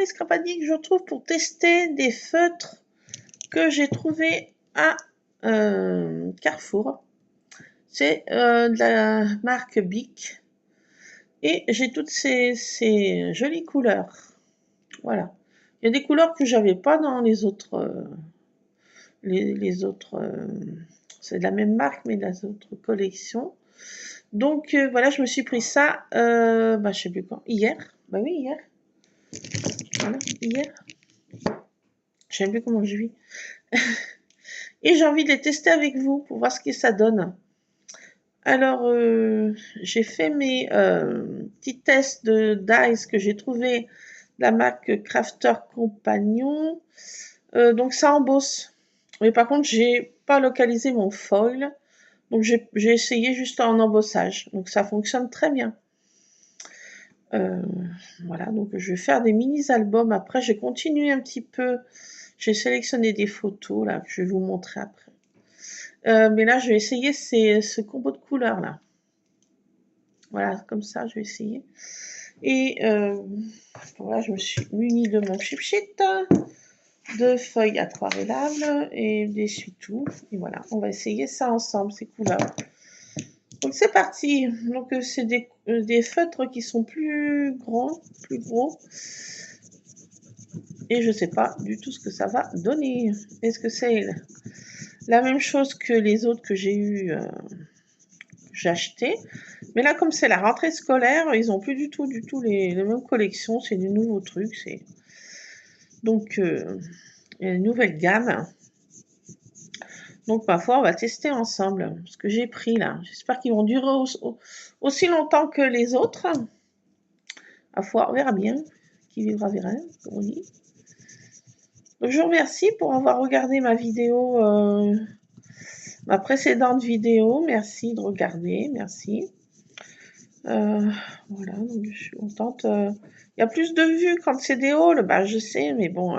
Scrapadic, je retrouve pour tester des feutres que j'ai trouvés à Carrefour. C'est de la marque Bic. Et j'ai toutes ces jolies couleurs. Voilà. Il y a des couleurs que j'avais pas dans les autres... les autres... c'est de la même marque, mais dans les autres collections. Donc voilà, je me suis pris ça, je sais plus quand, hier. Bah oui, hier. Voilà, hier. Je sais plus comment je vis. Et j'ai envie de les tester avec vous pour voir ce que ça donne. Alors, j'ai fait mes petits tests de dice que j'ai trouvé de la marque Crafter Compagnon. Donc ça embosse. Mais par contre, j'ai pas localisé mon foil. Donc j'ai essayé juste en embossage. Donc ça fonctionne très bien. Voilà, donc je vais faire des mini-albums. Après, j'ai continué un petit peu. J'ai sélectionné des photos là que je vais vous montrer après. Mais là, je vais essayer ce combo de couleurs là. Voilà, comme ça, je vais essayer. Et voilà, je me suis munie de mon chip sheet, de feuilles aquarellables et d'essuie-tout. Et voilà, on va essayer ça ensemble, ces couleurs. Donc c'est parti. Donc c'est des feutres qui sont plus grands, plus gros. Et je ne sais pas du tout ce que ça va donner. Est-ce que c'est la même chose que les autres que j'ai acheté? Mais là, comme c'est la rentrée scolaire, ils n'ont plus du tout les mêmes collections. C'est des nouveaux trucs. Donc, il y a une nouvelle gamme. Donc, ma foi, on va tester ensemble ce que j'ai pris là. J'espère qu'ils vont durer aussi longtemps que les autres. À foi, on verra bien. Qui vivra verra, comme on dit. Donc, je vous remercie pour avoir regardé ma vidéo, ma précédente vidéo. Merci de regarder, merci. Voilà, donc je suis contente. Il y a plus de vues quand c'est des hauls, bah je sais, mais bon,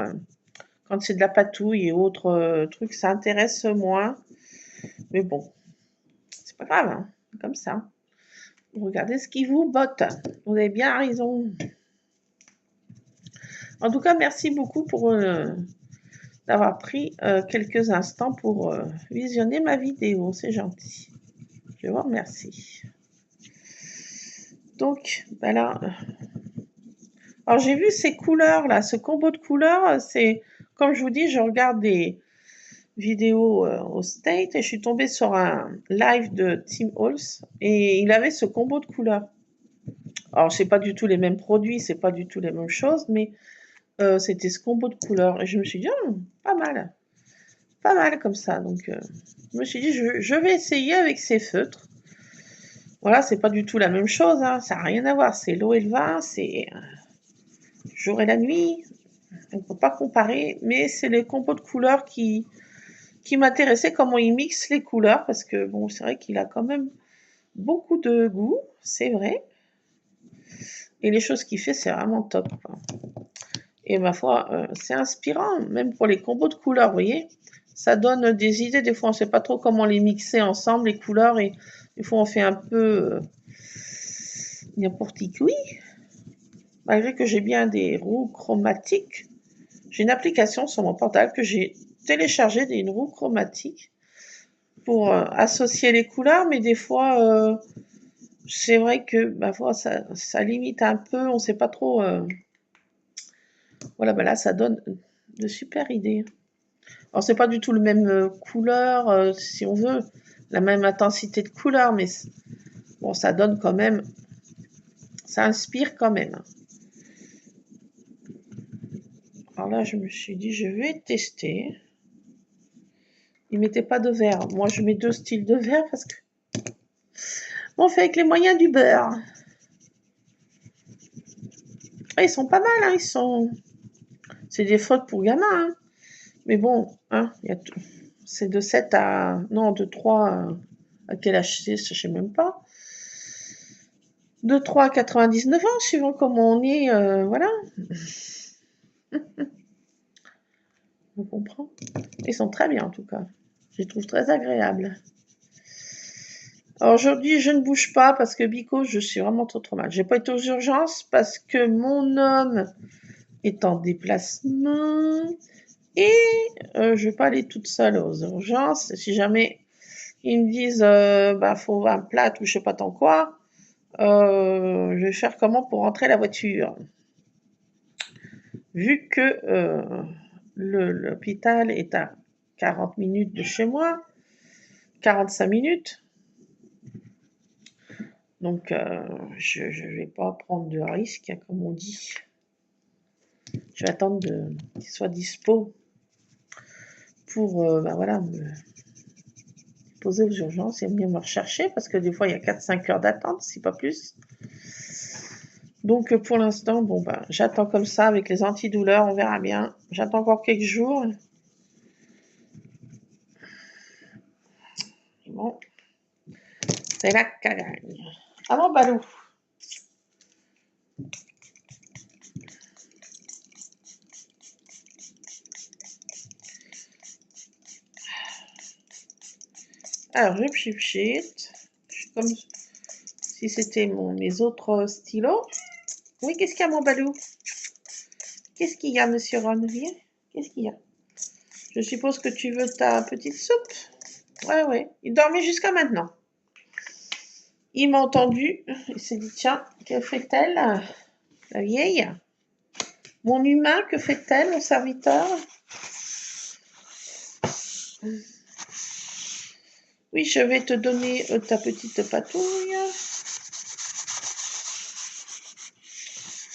quand c'est de la patouille et autres trucs, ça intéresse moins. Mais bon, c'est pas grave, hein, comme ça. Regardez ce qui vous botte. Vous avez bien raison. En tout cas, merci beaucoup pour d'avoir pris quelques instants pour visionner ma vidéo. C'est gentil. Je vous remercie. Donc, ben là... Alors, j'ai vu ces couleurs là, ce combo de couleurs, c'est... Comme je vous dis, je regarde des vidéos au State et je suis tombée sur un live de Tim Holtz et il avait ce combo de couleurs. Alors, c'est pas du tout les mêmes produits, c'est pas du tout les mêmes choses, mais c'était ce combo de couleurs. Et je me suis dit, pas mal. Pas mal comme ça. Donc, je me suis dit, je vais essayer avec ces feutres. Voilà, c'est pas du tout la même chose, hein, ça n'a rien à voir. C'est l'eau et le vin, c'est jour et la nuit. On ne peut pas comparer, mais c'est les combos de couleurs qui m'intéressaient, comment il mixe les couleurs, parce que bon, c'est vrai qu'il a quand même beaucoup de goût, c'est vrai. Et les choses qu'il fait, c'est vraiment top, quoi. Et ma foi, c'est inspirant, même pour les combos de couleurs, vous voyez. Ça donne des idées, des fois on ne sait pas trop comment les mixer ensemble, les couleurs, et des fois on fait un peu n'importe quoi. Malgré que j'ai bien des roues chromatiques, j'ai une application sur mon portable que j'ai téléchargée, une roue chromatique, pour associer les couleurs, mais des fois, c'est vrai que ma foi, ça limite un peu, on ne sait pas trop. Voilà, ben là, ça donne de super idées. Alors, c'est pas du tout le même couleur, si on veut, la même intensité de couleur, mais bon, ça donne quand même, ça inspire quand même. Alors là, je me suis dit, je vais tester. Ils mettaient pas de verre. Moi, je mets 2 styles de verre parce que on fait avec les moyens du beurre. Ah, ils sont pas mal, hein, ils sont... C'est des fautes pour gamins, hein. Mais bon, hein, c'est de 7 à... Non, de 3 à quel âge c'est, je sais même pas. De 3 à 99 ans, suivant comment on est, voilà. On comprend. Ils sont très bien, en tout cas. Je les trouve très agréables. Alors aujourd'hui, je ne bouge pas parce que Bico, je suis vraiment trop mal. J'ai pas été aux urgences parce que mon homme est en déplacement. Et je vais pas aller toute seule aux urgences. Si jamais ils me disent faut un plat ou je sais pas tant quoi, je vais faire comment pour rentrer la voiture. Vu que l'hôpital est à 40 minutes de chez moi, 45 minutes, donc je ne vais pas prendre de risque, comme on dit. Je vais attendre qu'il soit dispo pour voilà, me poser aux urgences et venir me rechercher, parce que des fois il y a 4-5 heures d'attente, si pas plus. Donc pour l'instant, bon j'attends comme ça avec les antidouleurs, on verra bien. J'attends encore quelques jours. Bon, c'est la cagagne. Ah bon, Balou. Alors, je pchit. Je suis comme si c'était mes autres stylos. Oui, qu'est-ce qu'il y a, mon Balou? Qu'est-ce qu'il y a, monsieur Ron? Viens. Qu'est-ce qu'il y a? Je suppose que tu veux ta petite soupe? Ouais. Il dormait jusqu'à maintenant. Il m'a entendu. Il s'est dit, tiens, que fait-elle, la vieille? Mon humain, que fait-elle, mon serviteur? Oui, je vais te donner ta petite patouille.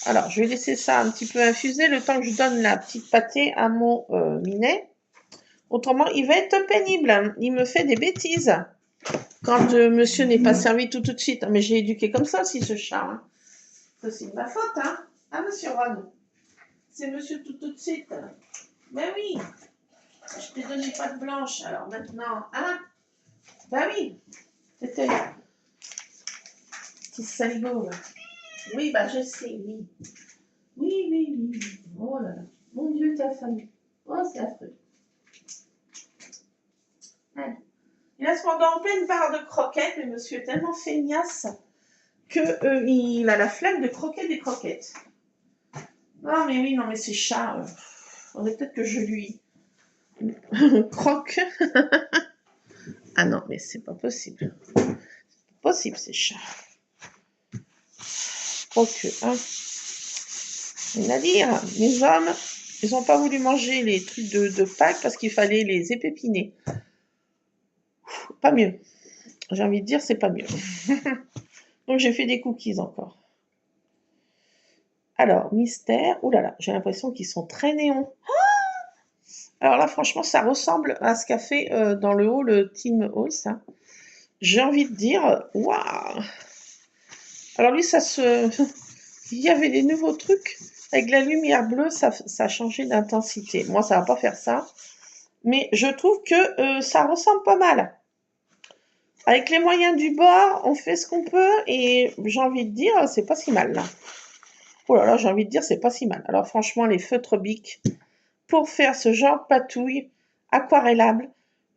Alors, je vais laisser ça un petit peu infuser le temps que je donne la petite pâtée à mon minet. Autrement, il va être pénible. Il me fait des bêtises. Quand monsieur n'est pas servi tout de suite. Mais j'ai éduqué comme ça aussi, ce chat. Hein. Ça, c'est de ma faute, hein. Ah, monsieur Ron. C'est monsieur tout de suite. Ben oui. Je t'ai donné pas de blanche. Alors maintenant, hein. Ben oui. C'était petit saligo. Oui, je sais, oui. Oui. Oh là là. Mon Dieu, ta famille. Oh, c'est affreux. Ouais. Il a cependant en pleine barre de croquettes, mais monsieur est tellement feignasse qu'il a la flemme de croquer des croquettes. Non, mais ces chats, faudrait peut-être que je lui croque. Ah non, mais c'est pas possible. C'est pas possible, ces chats. Quoique, hein. Rien à dire. Les hommes, ils n'ont pas voulu manger les trucs de Pâques parce qu'il fallait les épépiner. Pas mieux. J'ai envie de dire, c'est pas mieux. Donc j'ai fait des cookies encore. Alors, mystère. Ouh là là, j'ai l'impression qu'ils sont très néons. Alors là, franchement, ça ressemble à ce qu'a fait dans le haut le Team Hall, ça. J'ai envie de dire, waouh. Alors lui, ça se... Il y avait des nouveaux trucs. Avec la lumière bleue, ça a changé d'intensité. Moi, ça va pas faire ça. Mais je trouve que ça ressemble pas mal. Avec les moyens du bord, on fait ce qu'on peut. Et j'ai envie de dire, c'est pas si mal, là. Oh là là, j'ai envie de dire, c'est pas si mal. Alors franchement, les feutres Bic, pour faire ce genre de patouille aquarellable,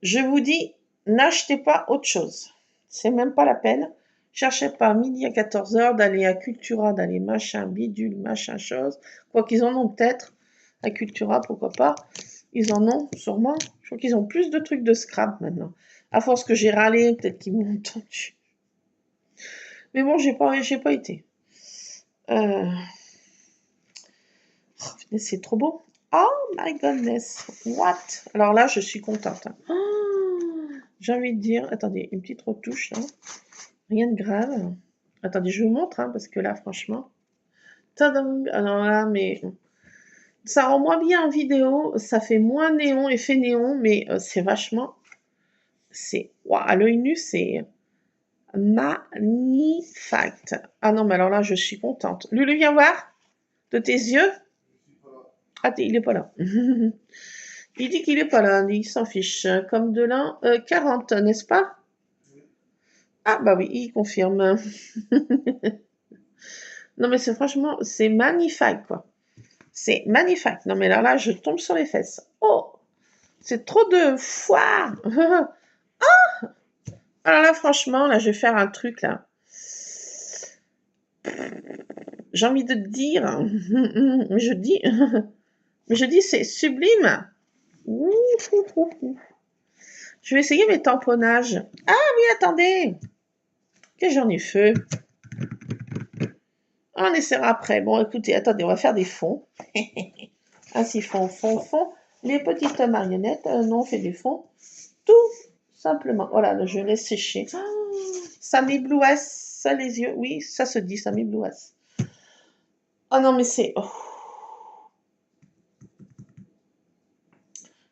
je vous dis, n'achetez pas autre chose. C'est même pas la peine. Cherchez pas à midi à 14h d'aller à Cultura, d'aller machin, bidule, machin chose. Quoi qu'ils en ont peut-être. À Cultura, pourquoi pas. Ils en ont sûrement. Je crois qu'ils ont plus de trucs de scrap maintenant. À force que j'ai râlé, peut-être qu'ils m'ont entendu. Mais bon, j'ai pas été. C'est trop beau. Oh my goodness. What? Alors là, je suis contente. J'ai envie de dire, attendez, une petite retouche là. Rien de grave. Attendez, je vous montre, parce que là, franchement. Tadam! Alors là, mais ça rend moins bien en vidéo. Ça fait moins néon, effet néon, mais c'est vachement. C'est. Wow, à l'œil nu, c'est magnifique. Ah non, mais alors là, je suis contente. Lulu, viens voir. De tes yeux. Ah, il est pas là. Il dit qu'il est pas là, il s'en fiche. Comme de l'an 40, n'est-ce pas? Ah bah oui, il confirme. Non mais c'est franchement, c'est magnifique quoi. C'est magnifique. Non mais là, je tombe sur les fesses. Oh, c'est trop de foire. Ah! Alors là, franchement, là, je vais faire un truc là. J'ai envie de te dire, mais je dis c'est sublime. Ouf, ouf, ouf, ouf. Je vais essayer mes tamponnages. Ah oui, attendez. Que j'en ai fait. On essaiera après. Bon, écoutez, attendez, on va faire des fonds. Ainsi, fond, fond, fond. Les petites marionnettes, non, on fait du fond. Tout simplement. Voilà, là, je laisse sécher. Ça m'éblouasse, ça les yeux. Oui, ça se dit, ça m'éblouasse. Oh non, mais c'est... Oh.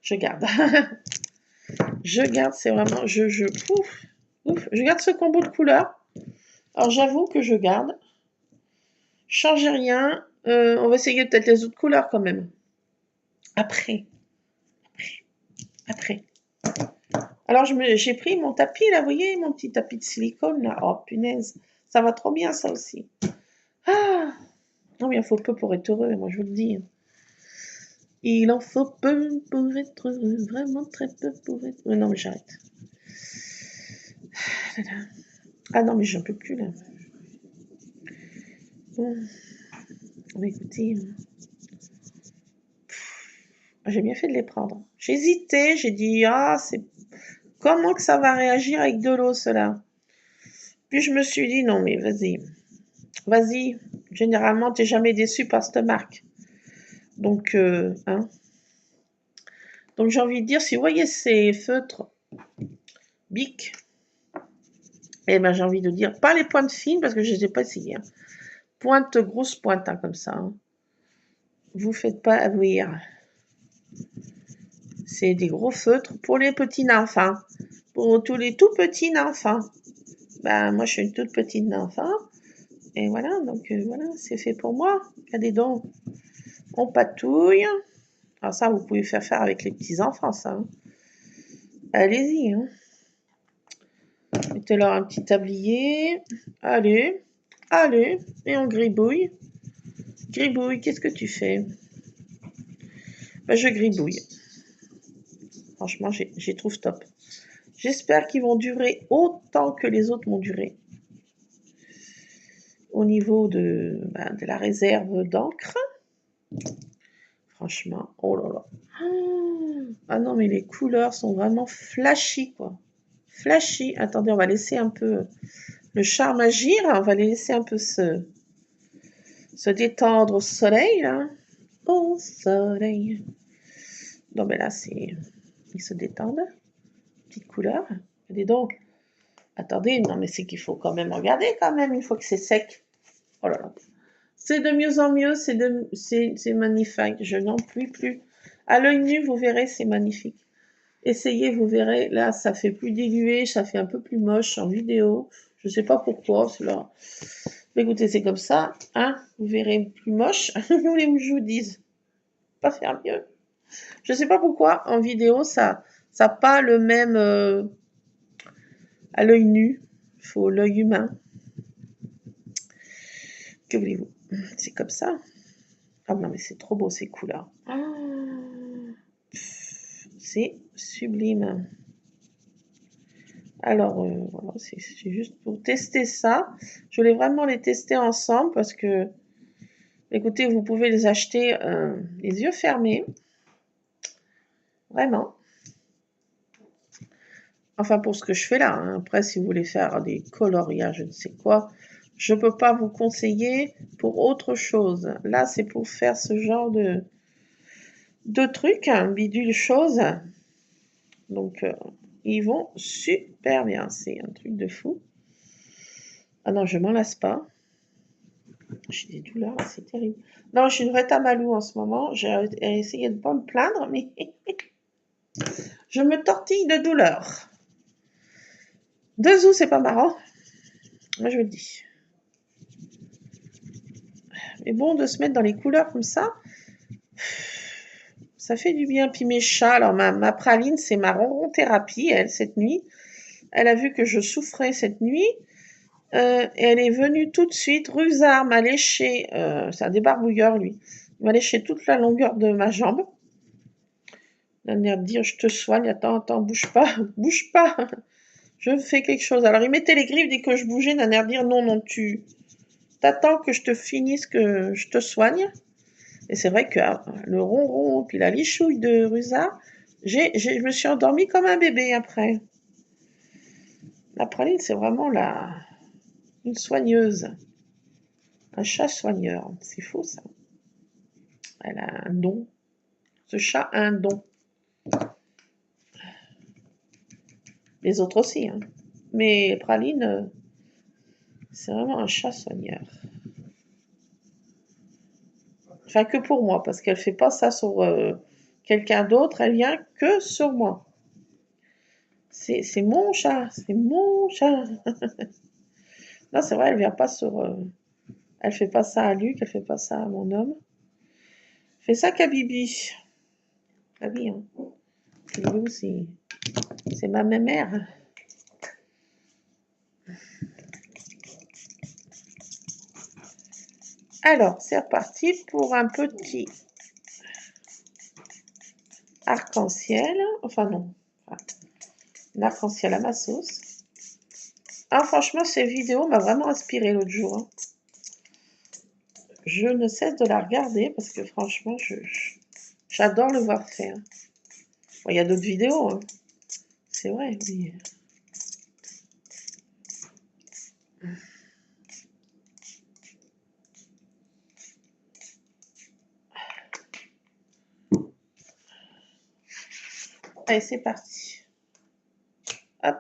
Je garde. Je garde, c'est vraiment... Ouf, ouf. Je garde ce combo de couleurs. Alors, j'avoue que je garde. Changez rien. On va essayer peut-être les autres couleurs quand même. Après. Alors, j'ai pris mon tapis, là, vous voyez, mon petit tapis de silicone, là. Oh, punaise. Ça va trop bien, ça aussi. Ah! Non, mais il en faut peu pour être heureux, moi, je vous le dis. Il en faut peu pour être heureux. Vraiment très peu pour être... non, mais j'arrête. Ah non, mais j'en peux plus, là. Bon. Écoutez... J'ai bien fait de les prendre. J'ai hésité, j'ai dit, ah, c'est... Comment que ça va réagir avec de l'eau, cela? Puis je me suis dit, non, mais vas-y. Vas-y. Généralement, t'es jamais déçu par cette marque. Donc, hein. Donc, j'ai envie de dire, si vous voyez ces feutres Bic, eh ben, j'ai envie de dire, pas les pointes fines, parce que je ne les ai pas essayées. Hein. Pointe, grosse pointe, hein, comme ça. Hein. Vous faites pas avouir. C'est des gros feutres pour les petits enfants. Pour tous les tout petits enfants. Ben, moi, je suis une toute petite enfant. Et voilà, donc voilà, c'est fait pour moi. Regardez donc. On patouille. Alors ça, vous pouvez faire avec les petits-enfants, ça. Hein. Allez-y. Hein. Mettez-leur un petit tablier. Allez. Allez. Et on gribouille. Gribouille, qu'est-ce que tu fais? Ben, je gribouille. Franchement, j'y trouve top. J'espère qu'ils vont durer autant que les autres m'ont duré. Au niveau de la réserve d'encre. Franchement, oh là là. Ah non, mais les couleurs sont vraiment flashy, quoi. Flashy. Attendez, on va laisser un peu le charme agir. On va les laisser un peu se détendre au soleil, là. Au soleil. Non, mais là, ils se détendent. Petite couleur. Regardez donc. Attendez, non, mais c'est qu'il faut quand même regarder, quand même, une fois que c'est sec. Oh là là. C'est de mieux en mieux, c'est magnifique. Je n'en puis plus. À l'œil nu, vous verrez, c'est magnifique. Essayez, vous verrez. Là, ça fait plus dilué, ça fait un peu plus moche en vidéo. Je ne sais pas pourquoi. Là. Mais écoutez, c'est comme ça. Hein, vous verrez plus moche. Vous voulez que je vous dise? Pas faire mieux. Je ne sais pas pourquoi en vidéo, ça n'a pas le même à l'œil nu. Il faut l'œil humain. Que voulez-vous? C'est comme ça. Ah non, mais c'est trop beau ces couleurs. C'est sublime. Alors, voilà, c'est juste pour tester ça. Je voulais vraiment les tester ensemble parce que, écoutez, vous pouvez les acheter les yeux fermés. Vraiment. Enfin, pour ce que je fais là. Hein. Après, si vous voulez faire des coloriages, je ne sais quoi, je ne peux pas vous conseiller pour autre chose. Là, c'est pour faire ce genre de trucs, hein, bidule chose. Donc, ils vont super bien. C'est un truc de fou. Ah non, je m'en lasse pas. J'ai des douleurs, c'est terrible. Non, je suis une vraie tamalou en ce moment. J'ai essayé de ne pas me plaindre, mais je me tortille de douleur. 2 août, c'est pas marrant. Moi, je vous le dis. Mais bon, de se mettre dans les couleurs comme ça fait du bien. Puis mes chats, alors ma praline, c'est ma ronron thérapie, elle, cette nuit. Elle a vu que je souffrais cette nuit. Et elle est venue tout de suite, rusard, m'a léché, c'est un débarbouilleur lui, il m'a léché toute la longueur de ma jambe. Il m'a dire, je te soigne, attends, bouge pas, bouge pas, je fais quelque chose. Alors il mettait les griffes dès que je bougeais, il m'a dire, non, t'attends que je te finisse, que je te soigne. Et c'est vrai que le ronron, puis la lichouille de Rusa, je me suis endormie comme un bébé après. La praline, c'est vraiment une soigneuse. Un chat soigneur. C'est fou, ça. Elle a un don. Ce chat a un don. Les autres aussi, hein. Mais Praline, c'est vraiment un chat soigneur. Enfin, que pour moi, parce qu'elle fait pas ça sur quelqu'un d'autre, elle vient que sur moi. C'est mon chat, c'est mon chat. Non, c'est vrai, elle vient pas sur... elle fait pas ça à Luc, elle fait pas ça à mon homme. Elle fait ça qu'à Bibi. Ah oui, hein. Lilou, c'est ma mère. Alors, c'est reparti pour un petit arc-en-ciel. Enfin, non. Un arc-en-ciel à ma sauce. Ah, franchement, cette vidéo m'a vraiment inspiré l'autre jour, hein. Je ne cesse de la regarder parce que franchement, j'adore le voir faire. Bon, il y a d'autres vidéos, hein. C'est vrai, oui. Allez, c'est parti. Hop.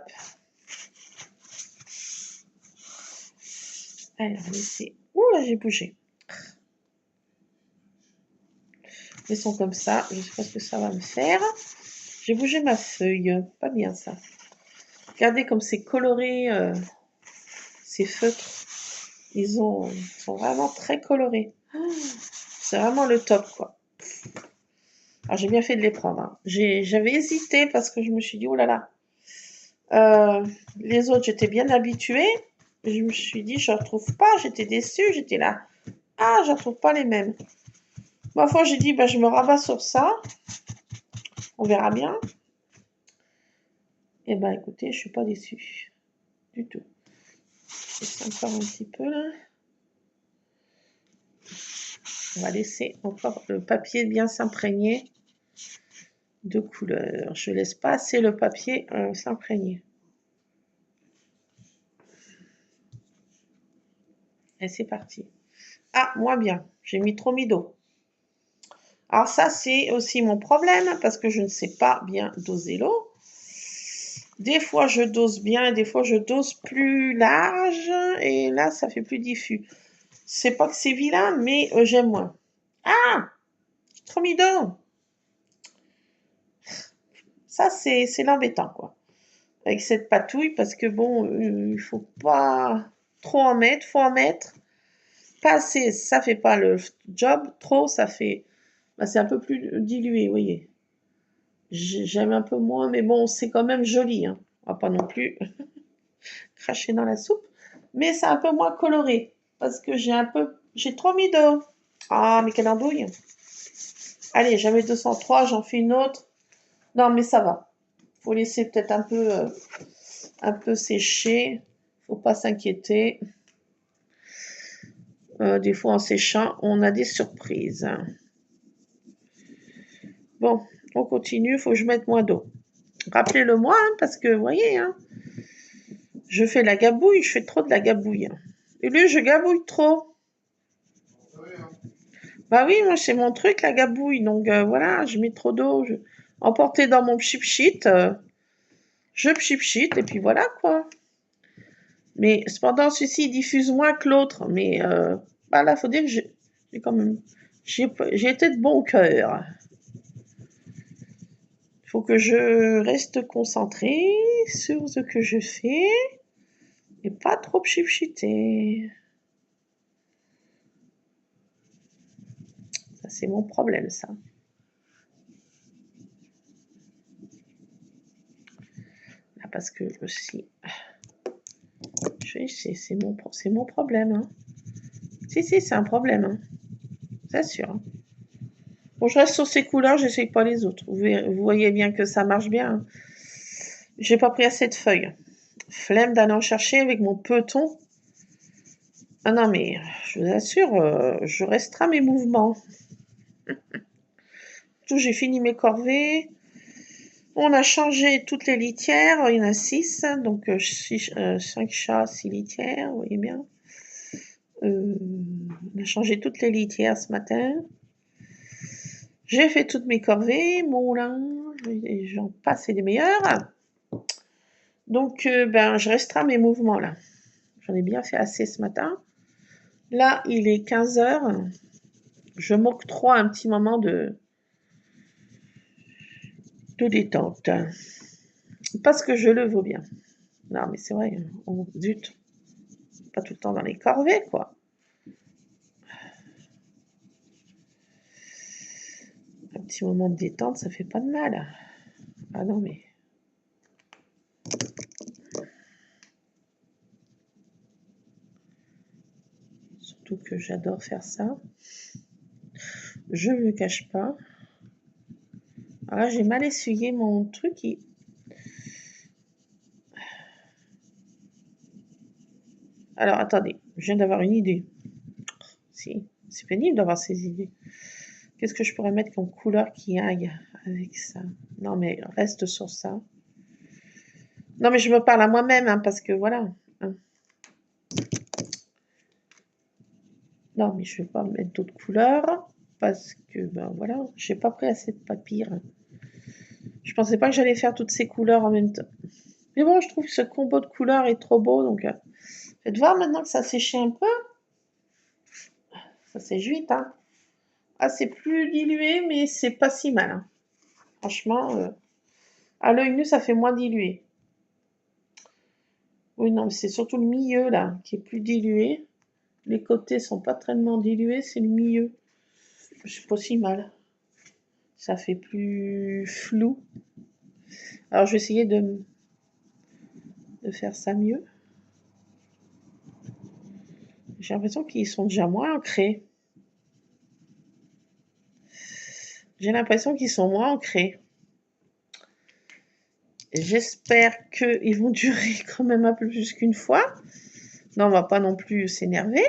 Alors, laissez. Ouh, là, j'ai bougé. Laissons comme ça. Je sais pas ce que ça va me faire. J'ai bougé ma feuille. Pas bien, ça. Regardez comme c'est coloré, ces feutres. Ils sont vraiment très colorés. C'est vraiment le top, quoi. Alors, j'ai bien fait de les prendre, hein. J'avais hésité parce que je me suis dit, oh là là. Les autres, j'étais bien habituée. Je me suis dit, je ne retrouve pas. J'étais déçue. J'étais là. Ah, je ne retrouve pas les mêmes. Ma foi, j'ai dit, bah, je me rabats sur ça. On verra bien. Eh ben, écoutez, je ne suis pas déçue. Du tout. Je vais encore un petit peu, là. On va laisser encore le papier bien s'imprégner de couleurs. Je ne laisse pas assez le papier s'imprégner. Et c'est parti. Ah, moins bien. J'ai mis trop mis d'eau. Alors ça, c'est aussi mon problème parce que je ne sais pas bien doser l'eau. Des fois, je dose bien, des fois, je dose plus large et là, ça fait plus diffus. C'est pas que c'est vilain, mais j'aime moins. Ah, trop mis d'eau. Ça, c'est l'embêtant, quoi. Avec cette patouille parce que bon, il faut pas trop en mettre, faut en mettre. Pas assez, ça fait pas le job. Trop, ça fait... Bah, c'est un peu plus dilué, vous voyez. J'aime un peu moins, mais bon, c'est quand même joli, hein. On va pas non plus cracher dans la soupe. Mais c'est un peu moins coloré. Parce que j'ai trop mis d'eau. Ah, mais quelle andouille. Allez, j'en mets 203, j'en fais une autre. Non, mais ça va. Faut laisser peut-être un peu sécher. Faut pas s'inquiéter. Des fois, en séchant, on a des surprises. Bon, on continue. Faut que je mette moins d'eau. Rappelez-le moi, hein, parce que, vous voyez, hein, je fais la gabouille, je fais trop de la gabouille. Et lui, je gabouille trop. Bah oui, moi, c'est mon truc, la gabouille. Donc, voilà, je mets trop d'eau. Emporté dans mon pchipchit, je pchipchit, et puis voilà, quoi. Mais cependant, celui-ci, il diffuse moins que l'autre. Mais, bah là, faut dire que j'ai quand même... J'ai été de bon cœur. Il faut que je reste concentrée sur ce que je fais et pas trop pchipchiter. Ça, c'est mon problème, ça. Là, parce que aussi, c'est mon problème, hein. Si, c'est un problème, hein. C'est sûr, hein. Bon, je reste sur ces couleurs, j'essaye pas les autres. Vous voyez bien que ça marche bien, hein. J'ai pas pris assez de feuilles. Flemme d'aller en chercher avec mon peloton. Ah non, mais je vous assure, je restreins mes mouvements. Tout, j'ai fini mes corvées. On a changé toutes les litières, il y en a 6, donc 5 chats, 6 litières, vous voyez bien. On a changé toutes les litières ce matin. J'ai fait toutes mes corvées, mon linge, et j'en passe et des meilleurs. Donc, ben, je restreins mes mouvements là. J'en ai bien fait assez ce matin. Là, il est 15 heures. Je m'octroie un petit moment de détente. Parce que je le vaux bien. Non, mais c'est vrai, oh, zut. Pas tout le temps dans les corvées, quoi. Un petit moment de détente, ça fait pas de mal. Ah non, mais... Surtout que j'adore faire ça. Je ne le cache pas. Alors là, j'ai mal essuyé mon truc. Alors, attendez, je viens d'avoir une idée. Si, c'est pénible d'avoir ces idées. Qu'est-ce que je pourrais mettre comme couleur qui aille avec ça? Non, mais reste sur ça. Non, mais je me parle à moi-même, hein, parce que voilà. Hein. Non, mais je vais pas mettre d'autres couleurs, parce que, ben voilà, j'ai pas pris assez de papier. Je pensais pas que j'allais faire toutes ces couleurs en même temps. Mais bon, je trouve que ce combo de couleurs est trop beau, donc... faites voir maintenant que ça séché un peu. Ça sèche vite, hein. Ah, c'est plus dilué, mais c'est pas si mal. Hein. Franchement, à l'œil nu, ça fait moins dilué. Oui, non, mais c'est surtout le milieu, là, qui est plus dilué. Les côtés sont pas tellement dilués, c'est le milieu. C'est pas si mal. Ça fait plus flou. Alors, je vais essayer de faire ça mieux. J'ai l'impression qu'ils sont déjà moins ancrés. J'ai l'impression qu'ils sont moins ancrés. J'espère qu'ils vont durer quand même un peu plus qu'une fois. Non, on va pas non plus s'énerver.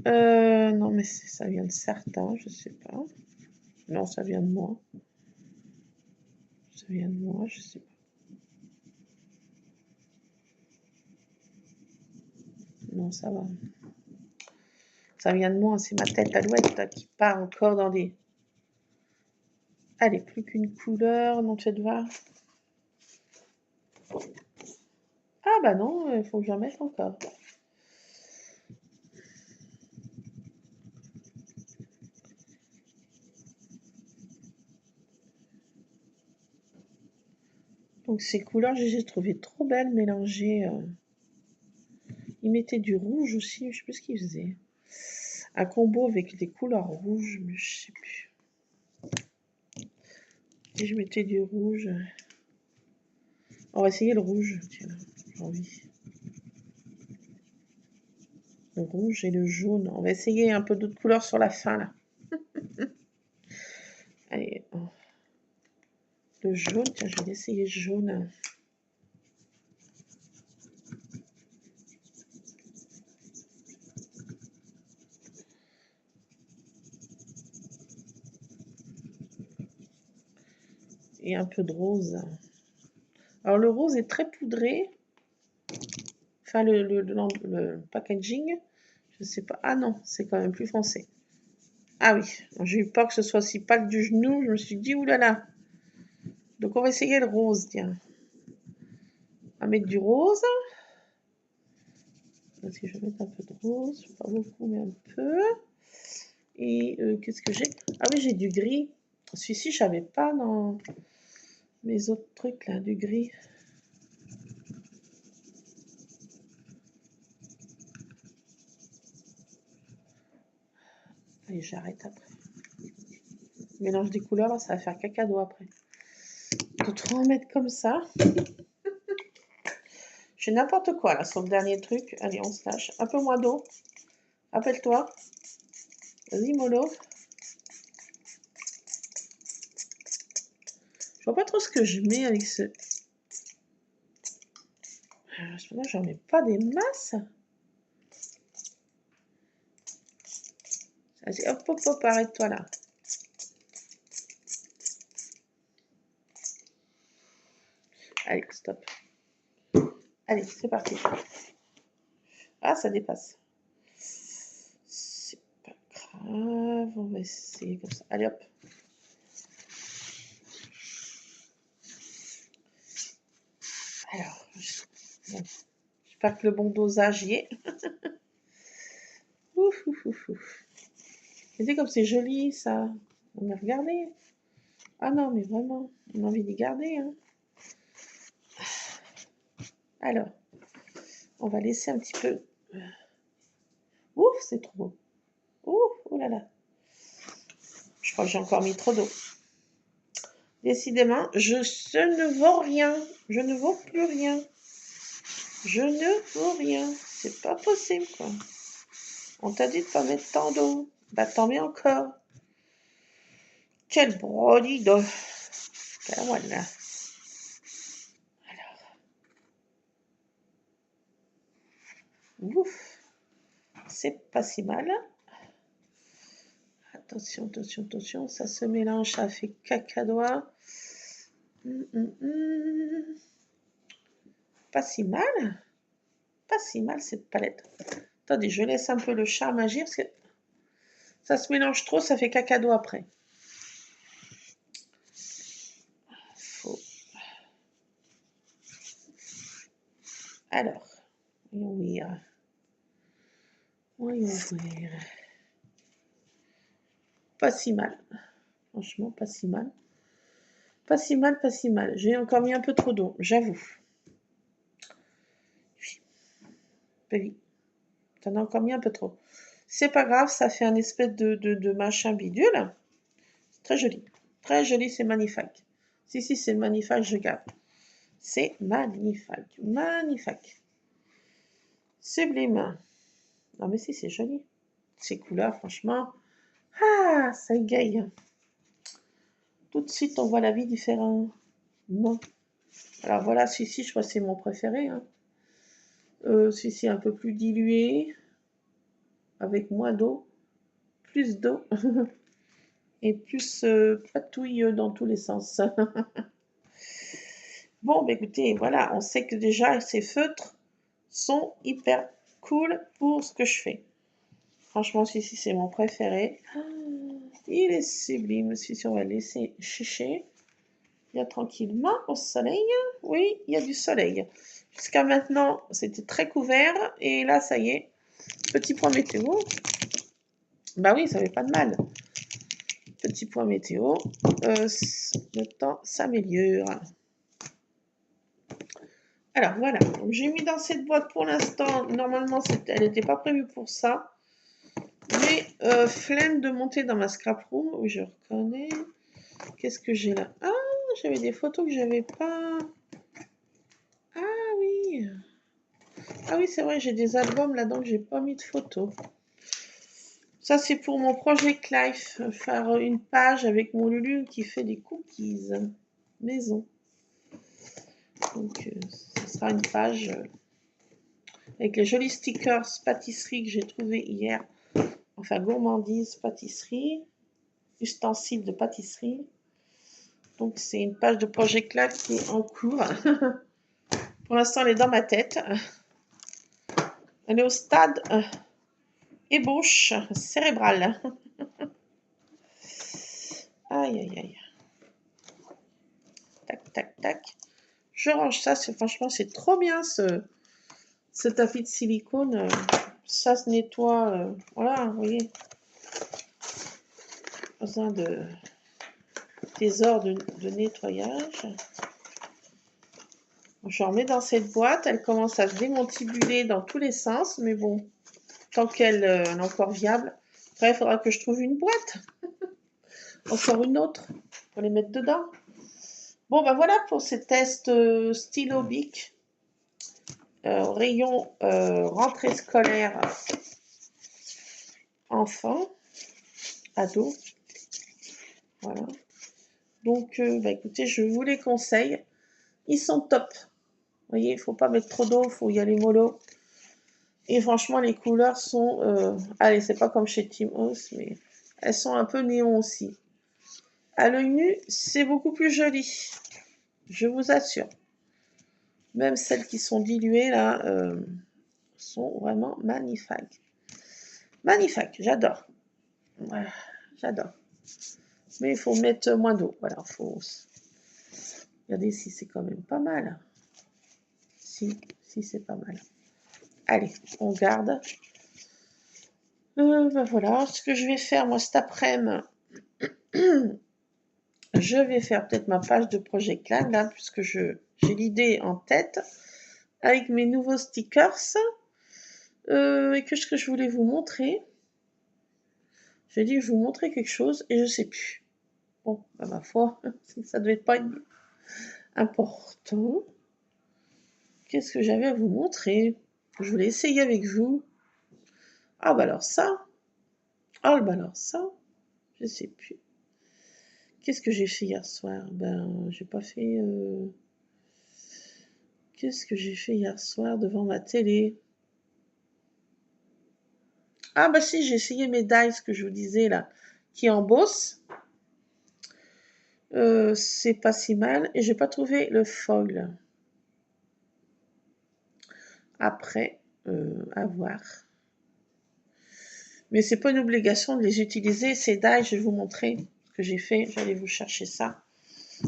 Non, mais ça vient de certains, je sais pas. Non, ça vient de moi. Ça vient de moi, je sais pas. Non, ça va. Ça vient de moi, c'est ma tête alouette là, qui part encore dans des... Allez, plus qu'une couleur, non, faites voir. Ah bah non, il faut que j'en mette encore. Donc ces couleurs, j'ai trouvé trop belles mélangées. Ils mettaient du rouge aussi, je sais plus ce qu'ils faisaient. Un combo avec des couleurs rouges, mais je sais plus. Et je mettais du rouge. On va essayer le rouge, tiens, j'ai envie. Le rouge et le jaune. On va essayer un peu d'autres couleurs sur la fin, là. Allez, oh. Le jaune, tiens, je vais essayer le jaune. Et un peu de rose. Alors le rose est très poudré. Enfin, le packaging, je sais pas. Ah non, c'est quand même plus foncé. Ah oui, j'ai eu peur que ce soit si pâle du genou. Je me suis dit, oulala. Donc on va essayer le rose, tiens. On va mettre du rose. Si je vais mettre un peu de rose, pas beaucoup, mais un peu. Et qu'est-ce que j'ai? Ah oui, j'ai du gris. Celui-ci, je savais pas dans mes autres trucs, là, du gris. Allez, j'arrête après. Mélange des couleurs, là, ça va faire cacado après. De trop en mettre comme ça. Je fais n'importe quoi, là, sur le dernier truc. Allez, on se lâche. Un peu moins d'eau. Rappelle-toi. Vas-y, mollo. Je vois pas trop ce que je mets avec ce... Cependant, j'en mets pas des masses. Vas-y, hop, hop, hop, arrête-toi là. Allez, stop. Allez, c'est parti. Ah, ça dépasse. C'est pas grave, on va essayer comme ça. Allez, hop. Alors, j'espère que le bon dosage y est. Ouf, ouf, ouf, ouf. Regardez comme c'est joli, ça. On a regardé. Ah non, mais vraiment, on a envie d'y garder. Hein. Alors, on va laisser un petit peu. Ouf, c'est trop beau. Ouf, oh là là. Je crois que j'ai encore mis trop d'eau. Décidément, je ne vaux rien. Je ne vaux plus rien. Je ne vaux rien. C'est pas possible, quoi. On t'a dit de pas mettre tant d'eau. Bah, tant mieux encore. Quel brody de... Voilà. Alors. Ouf. C'est pas si mal. Attention, attention, attention. Ça se mélange, ça fait cacadois. Pas si mal. Pas si mal cette palette. Attendez, je laisse un peu le charme agir parce que ça se mélange trop, ça fait cacado après. Faut... Alors, ouvrir. Ouvrir. Pas si mal. Franchement, pas si mal. Pas si mal, pas si mal. J'ai encore mis un peu trop d'eau, j'avoue. Oui. T'en as encore mis un peu trop. C'est pas grave, ça fait un espèce de machin bidule. Très joli. Très joli, c'est magnifique. Si, c'est magnifique, je garde. C'est magnifique. Magnifique. Sublime. Non, mais si, c'est joli. Ces couleurs, franchement. Ah, ça égaye. Tout de suite, on voit la vie différente. Non. Alors voilà, si, je crois que c'est mon préféré. Hein. Si, un peu plus dilué. Avec moins d'eau. Plus d'eau. Et plus patouille dans tous les sens. Bon, bah écoutez, voilà, on sait que déjà ces feutres sont hyper cool pour ce que je fais. Franchement, si, c'est mon préféré. Il est sublime. Si, on va le laisser sécher. Il y a tranquillement au soleil. Oui, il y a du soleil. Jusqu'à maintenant, c'était très couvert. Et là, ça y est. Petit point météo. Bah oui, ça fait pas de mal. Petit point météo. Le temps s'améliore. Alors voilà, j'ai mis dans cette boîte pour l'instant, normalement elle n'était pas prévue pour ça, mais flemme de monter dans ma scrap room, où je reconnais, qu'est-ce que j'ai là? Ah, j'avais des photos que j'avais pas, ah oui, c'est vrai, j'ai des albums là-dedans que j'ai pas mis de photos. Ça c'est pour mon Project Life, faire une page avec mon Lulu qui fait des cookies maison. Donc ce sera une page... avec les jolis stickers pâtisserie que j'ai trouvé hier. Enfin, gourmandise, pâtisserie, ustensiles de pâtisserie. Donc, c'est une page de Project Life qui est en cours. Pour l'instant, elle est dans ma tête. Elle est au stade ébauche cérébrale. Aïe, aïe, aïe. Tac, tac, tac. Je range ça. Franchement, c'est trop bien ce tapis de silicone. Ça se nettoie. Voilà, vous voyez. Besoin de trésor de nettoyage. Je remets dans cette boîte, elle commence à se démontibuler dans tous les sens, mais bon, tant qu'elle est encore viable. Après, il faudra que je trouve une boîte, encore une autre, pour les mettre dedans. Bon, ben voilà pour ces tests stylo bic, rayon rentrée scolaire enfant, ado. Voilà. Donc, écoutez, je vous les conseille. Ils sont top. Vous voyez, il ne faut pas mettre trop d'eau, il faut y aller mollo. Et franchement, les couleurs sont... allez, c'est pas comme chez Tim House, mais elles sont un peu néon aussi. À l'œil nu, c'est beaucoup plus joli. Je vous assure. Même celles qui sont diluées, là, sont vraiment magnifiques. Magnifiques, j'adore. Voilà, j'adore. Mais il faut mettre moins d'eau. Voilà, faut... Regardez si c'est quand même pas mal. Si c'est pas mal. Allez, on garde. Ben voilà, ce que je vais faire, moi, cet après-midi, je vais faire peut-être ma page de projet Clan, là, puisque j'ai l'idée en tête, avec mes nouveaux stickers. Et qu'est-ce que je voulais vous montrer? J'ai dit que je vous montrer quelque chose, et je sais plus. Bon, bah, ma foi, ça devait pas être important. Qu'est-ce que j'avais à vous montrer? Je voulais essayer avec vous. Ah bah alors ça. Ah bah alors ça. Je sais plus. Qu'est-ce que j'ai fait hier soir? Ben, j'ai pas fait... Qu'est-ce que j'ai fait hier soir devant ma télé? Ah bah si, j'ai essayé mes dice que je vous disais là, qui embossent. C'est pas si mal. Et j'ai pas trouvé le foil. Après, à voir. Mais c'est pas une obligation de les utiliser. Ces dice, je vais vous montrer ce que j'ai fait. J'allais vous chercher ça.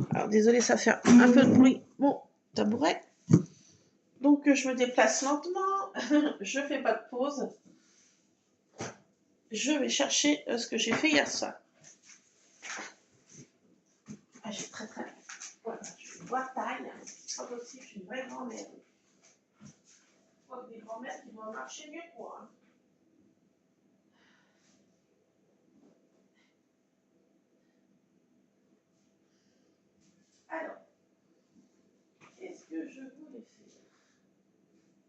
Alors désolé, ça fait un peu de bruit. Bon, tabouret. Donc je me déplace lentement. Je fais pas de pause. Je vais chercher ce que j'ai fait hier soir. Ah, j'ai très très... Voilà, je suis boire taille. C'est pas possible, je suis une vraie grand-mère. Je crois que des grand-mères qui doivent marcher mieux que moi. Alors, qu'est-ce que je voulais faire?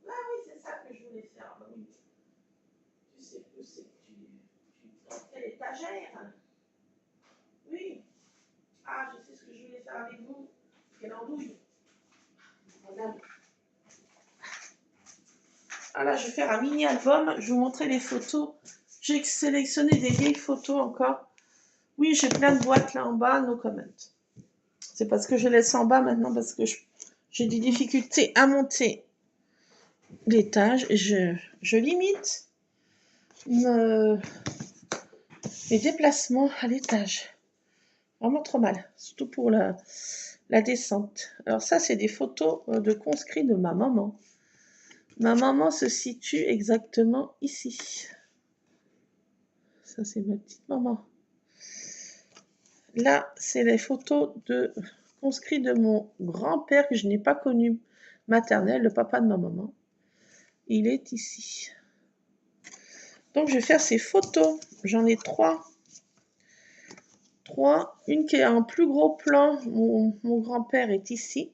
Ah oui, c'est ça que je voulais faire. Bah oui. Tu sais plus, c'est que tu dans quelle étagère? Oui. Ah, je sais ce que je voulais faire avec vous. Quelle andouille. Voilà. Ah là, je vais faire un mini-album. Je vais vous montrer les photos. J'ai sélectionné des vieilles photos encore. Oui, j'ai plein de boîtes là en bas, no comment. C'est parce que je laisse en bas maintenant parce que j'ai des difficultés à monter l'étage. Je limite mes déplacements à l'étage. Vraiment trop mal, surtout pour la descente. Alors ça, c'est des photos de conscrits de ma maman. Ma maman se situe exactement ici. Ça, c'est ma petite maman. Là, c'est les photos de conscrits de mon grand-père que je n'ai pas connu maternel, le papa de ma maman. Il est ici. Donc, je vais faire ces photos. J'en ai trois. Une qui est en plus gros plan. Mon grand-père est ici.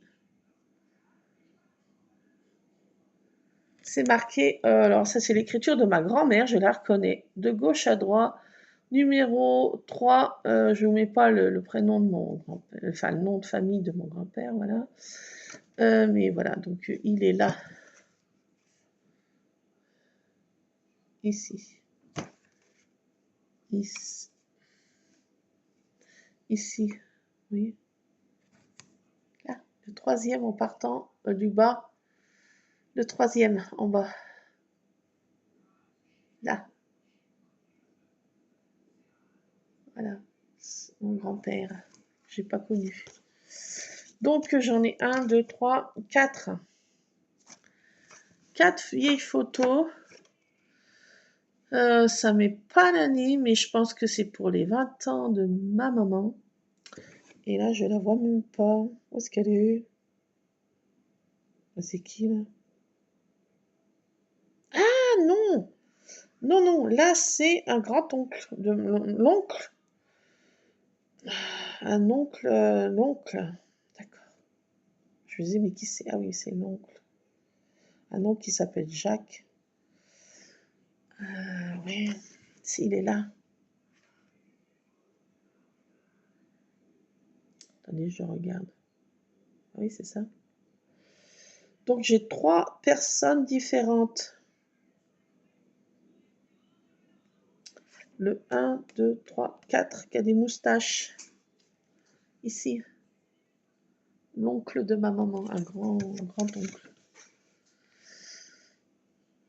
C'est marqué, alors ça c'est l'écriture de ma grand-mère, je la reconnais. De gauche à droite, numéro 3, je ne vous mets pas le prénom de mon grand-père, enfin le nom de famille de mon grand-père, voilà. Mais voilà, donc il est là. Ici. Ici. Oui. Là, le troisième en partant du bas. Le troisième en bas. Là. Voilà. Mon grand-père. J'ai pas connu. Donc j'en ai 1, 2, 3, 4. 4 vieilles photos. Ça met pas l'année, mais je pense que c'est pour les 20 ans de ma maman. Et là, je la vois même pas. Où est-ce qu'elle est? C'est qui là? Ah non! Non, non, là c'est un grand-oncle de l'oncle. Un oncle, l'oncle. D'accord. Je me disais, mais qui c'est? Ah oui, c'est l'oncle. Un oncle qui s'appelle Jacques. Oui, s'il est là. Attendez, je regarde. Ah oui, c'est ça. Donc j'ai 3 personnes différentes. le 1, 2, 3, 4, qui a des moustaches. Ici. L'oncle de ma maman, un grand-oncle.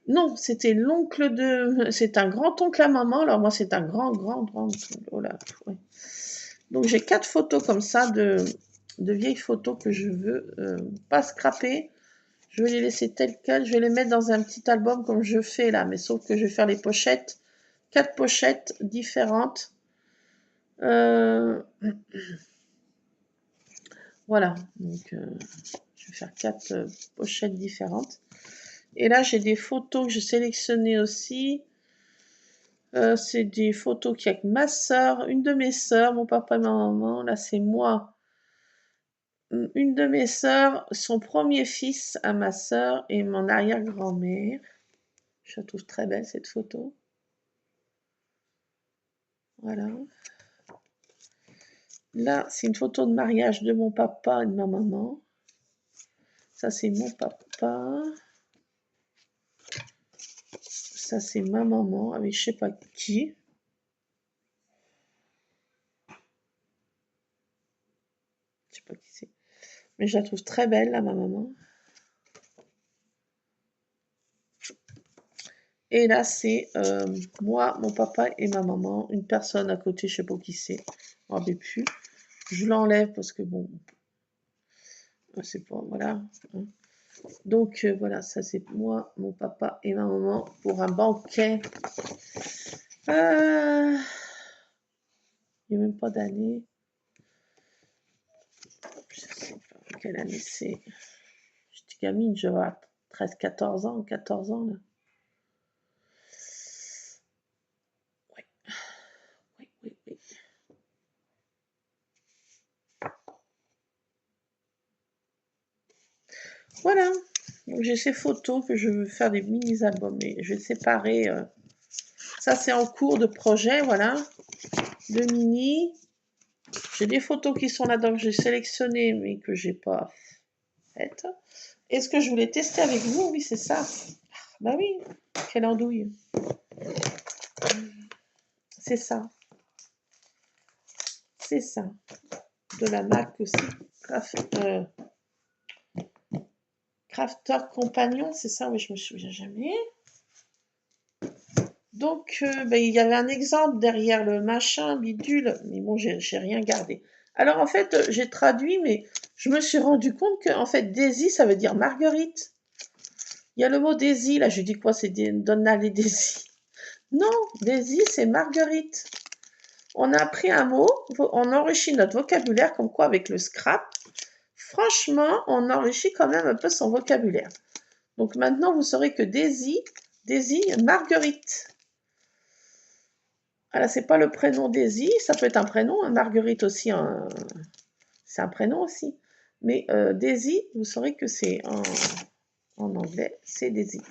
Non, c'était l'oncle de... C'est un grand-oncle à maman, alors moi c'est un grand-oncle. Oh là, ouais. Donc j'ai 4 photos comme ça de vieilles photos que je veux pas scraper. Je vais les laisser telles quelles. Je vais les mettre dans un petit album comme je fais là, mais sauf que je vais faire les pochettes. 4 pochettes différentes. Voilà, donc je vais faire 4 pochettes différentes. Et là, j'ai des photos que j'ai sélectionnées aussi. C'est des photos qu'il y a que ma soeur, une de mes soeurs, mon papa et ma maman. Là, c'est moi. Une de mes sœurs, son premier fils à ma sœur et mon arrière-grand-mère. Je la trouve très belle cette photo. Voilà. Là, c'est une photo de mariage de mon papa et de ma maman. Ça, c'est mon papa. Ça, c'est ma maman avec je sais pas qui. Je sais pas qui c'est. Mais je la trouve très belle, là, ma maman. Et là, c'est moi, mon papa et ma maman. Une personne à côté, je sais pas qui c'est. Je ne rappelle plus. Je l'enlève parce que bon, c'est pas, voilà. Hein. Donc voilà, ça c'est moi, mon papa et ma maman pour un banquet. Il n'y a même pas d'année. Je sais pas quelle année c'est. J'étais gamine, je vois 13, 14 ans, 14 ans là. Oui, oui, oui, oui. Voilà. Donc j'ai ces photos que je veux faire des mini-albums, mais je vais séparer. Ça c'est en cours de projet, voilà. De mini. J'ai des photos qui sont là-dedans que j'ai sélectionnées, mais que j'ai pas faites. Est-ce que je voulais tester avec vous? Oui, c'est ça. Bah oui, quelle andouille. C'est ça. C'est ça. De la marque aussi. Crafter Compagnon, c'est ça? Oui, je me souviens jamais. Donc, il y avait un exemple derrière le machin, bidule, mais bon, j'ai rien gardé. Alors, en fait, j'ai traduit, mais je me suis rendu compte que, en fait, Daisy, ça veut dire Marguerite. Il y a le mot Daisy, là, je dis quoi? C'est Donald et Daisy. Non, Daisy, c'est Marguerite. On a appris un mot, on enrichit notre vocabulaire, comme quoi avec le scrap, franchement, on enrichit quand même un peu son vocabulaire. Donc maintenant, vous saurez que Daisy désigne Marguerite. Alors, c'est pas le prénom Daisy, ça peut être un prénom, hein, Marguerite aussi, c'est un prénom aussi. Mais Daisy, vous saurez que c'est en anglais, c'est Daisy.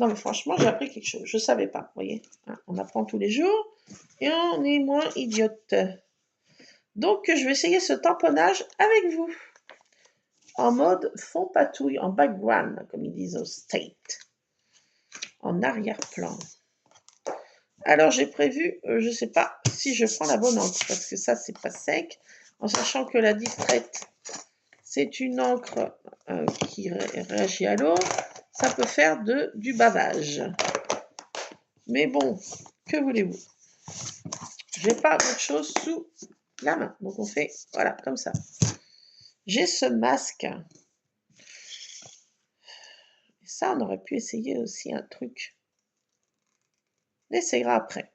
Non mais franchement, j'ai appris quelque chose, je ne savais pas, vous voyez. Hein, on apprend tous les jours et on est moins idiote. Donc, je vais essayer ce tamponnage avec vous. En mode fond patouille, en background, comme ils disent au State. En arrière-plan. Alors, j'ai prévu, je ne sais pas si je prends la bonne encre, parce que ça, c'est pas sec. En sachant que la distraite, c'est une encre qui réagit à l'eau. Ça peut faire du bavage. Mais bon, que voulez-vous? J'ai pas autre chose sous la main. Donc, on fait, voilà, comme ça. J'ai ce masque. Et ça, on aurait pu essayer aussi un truc. On essayera après.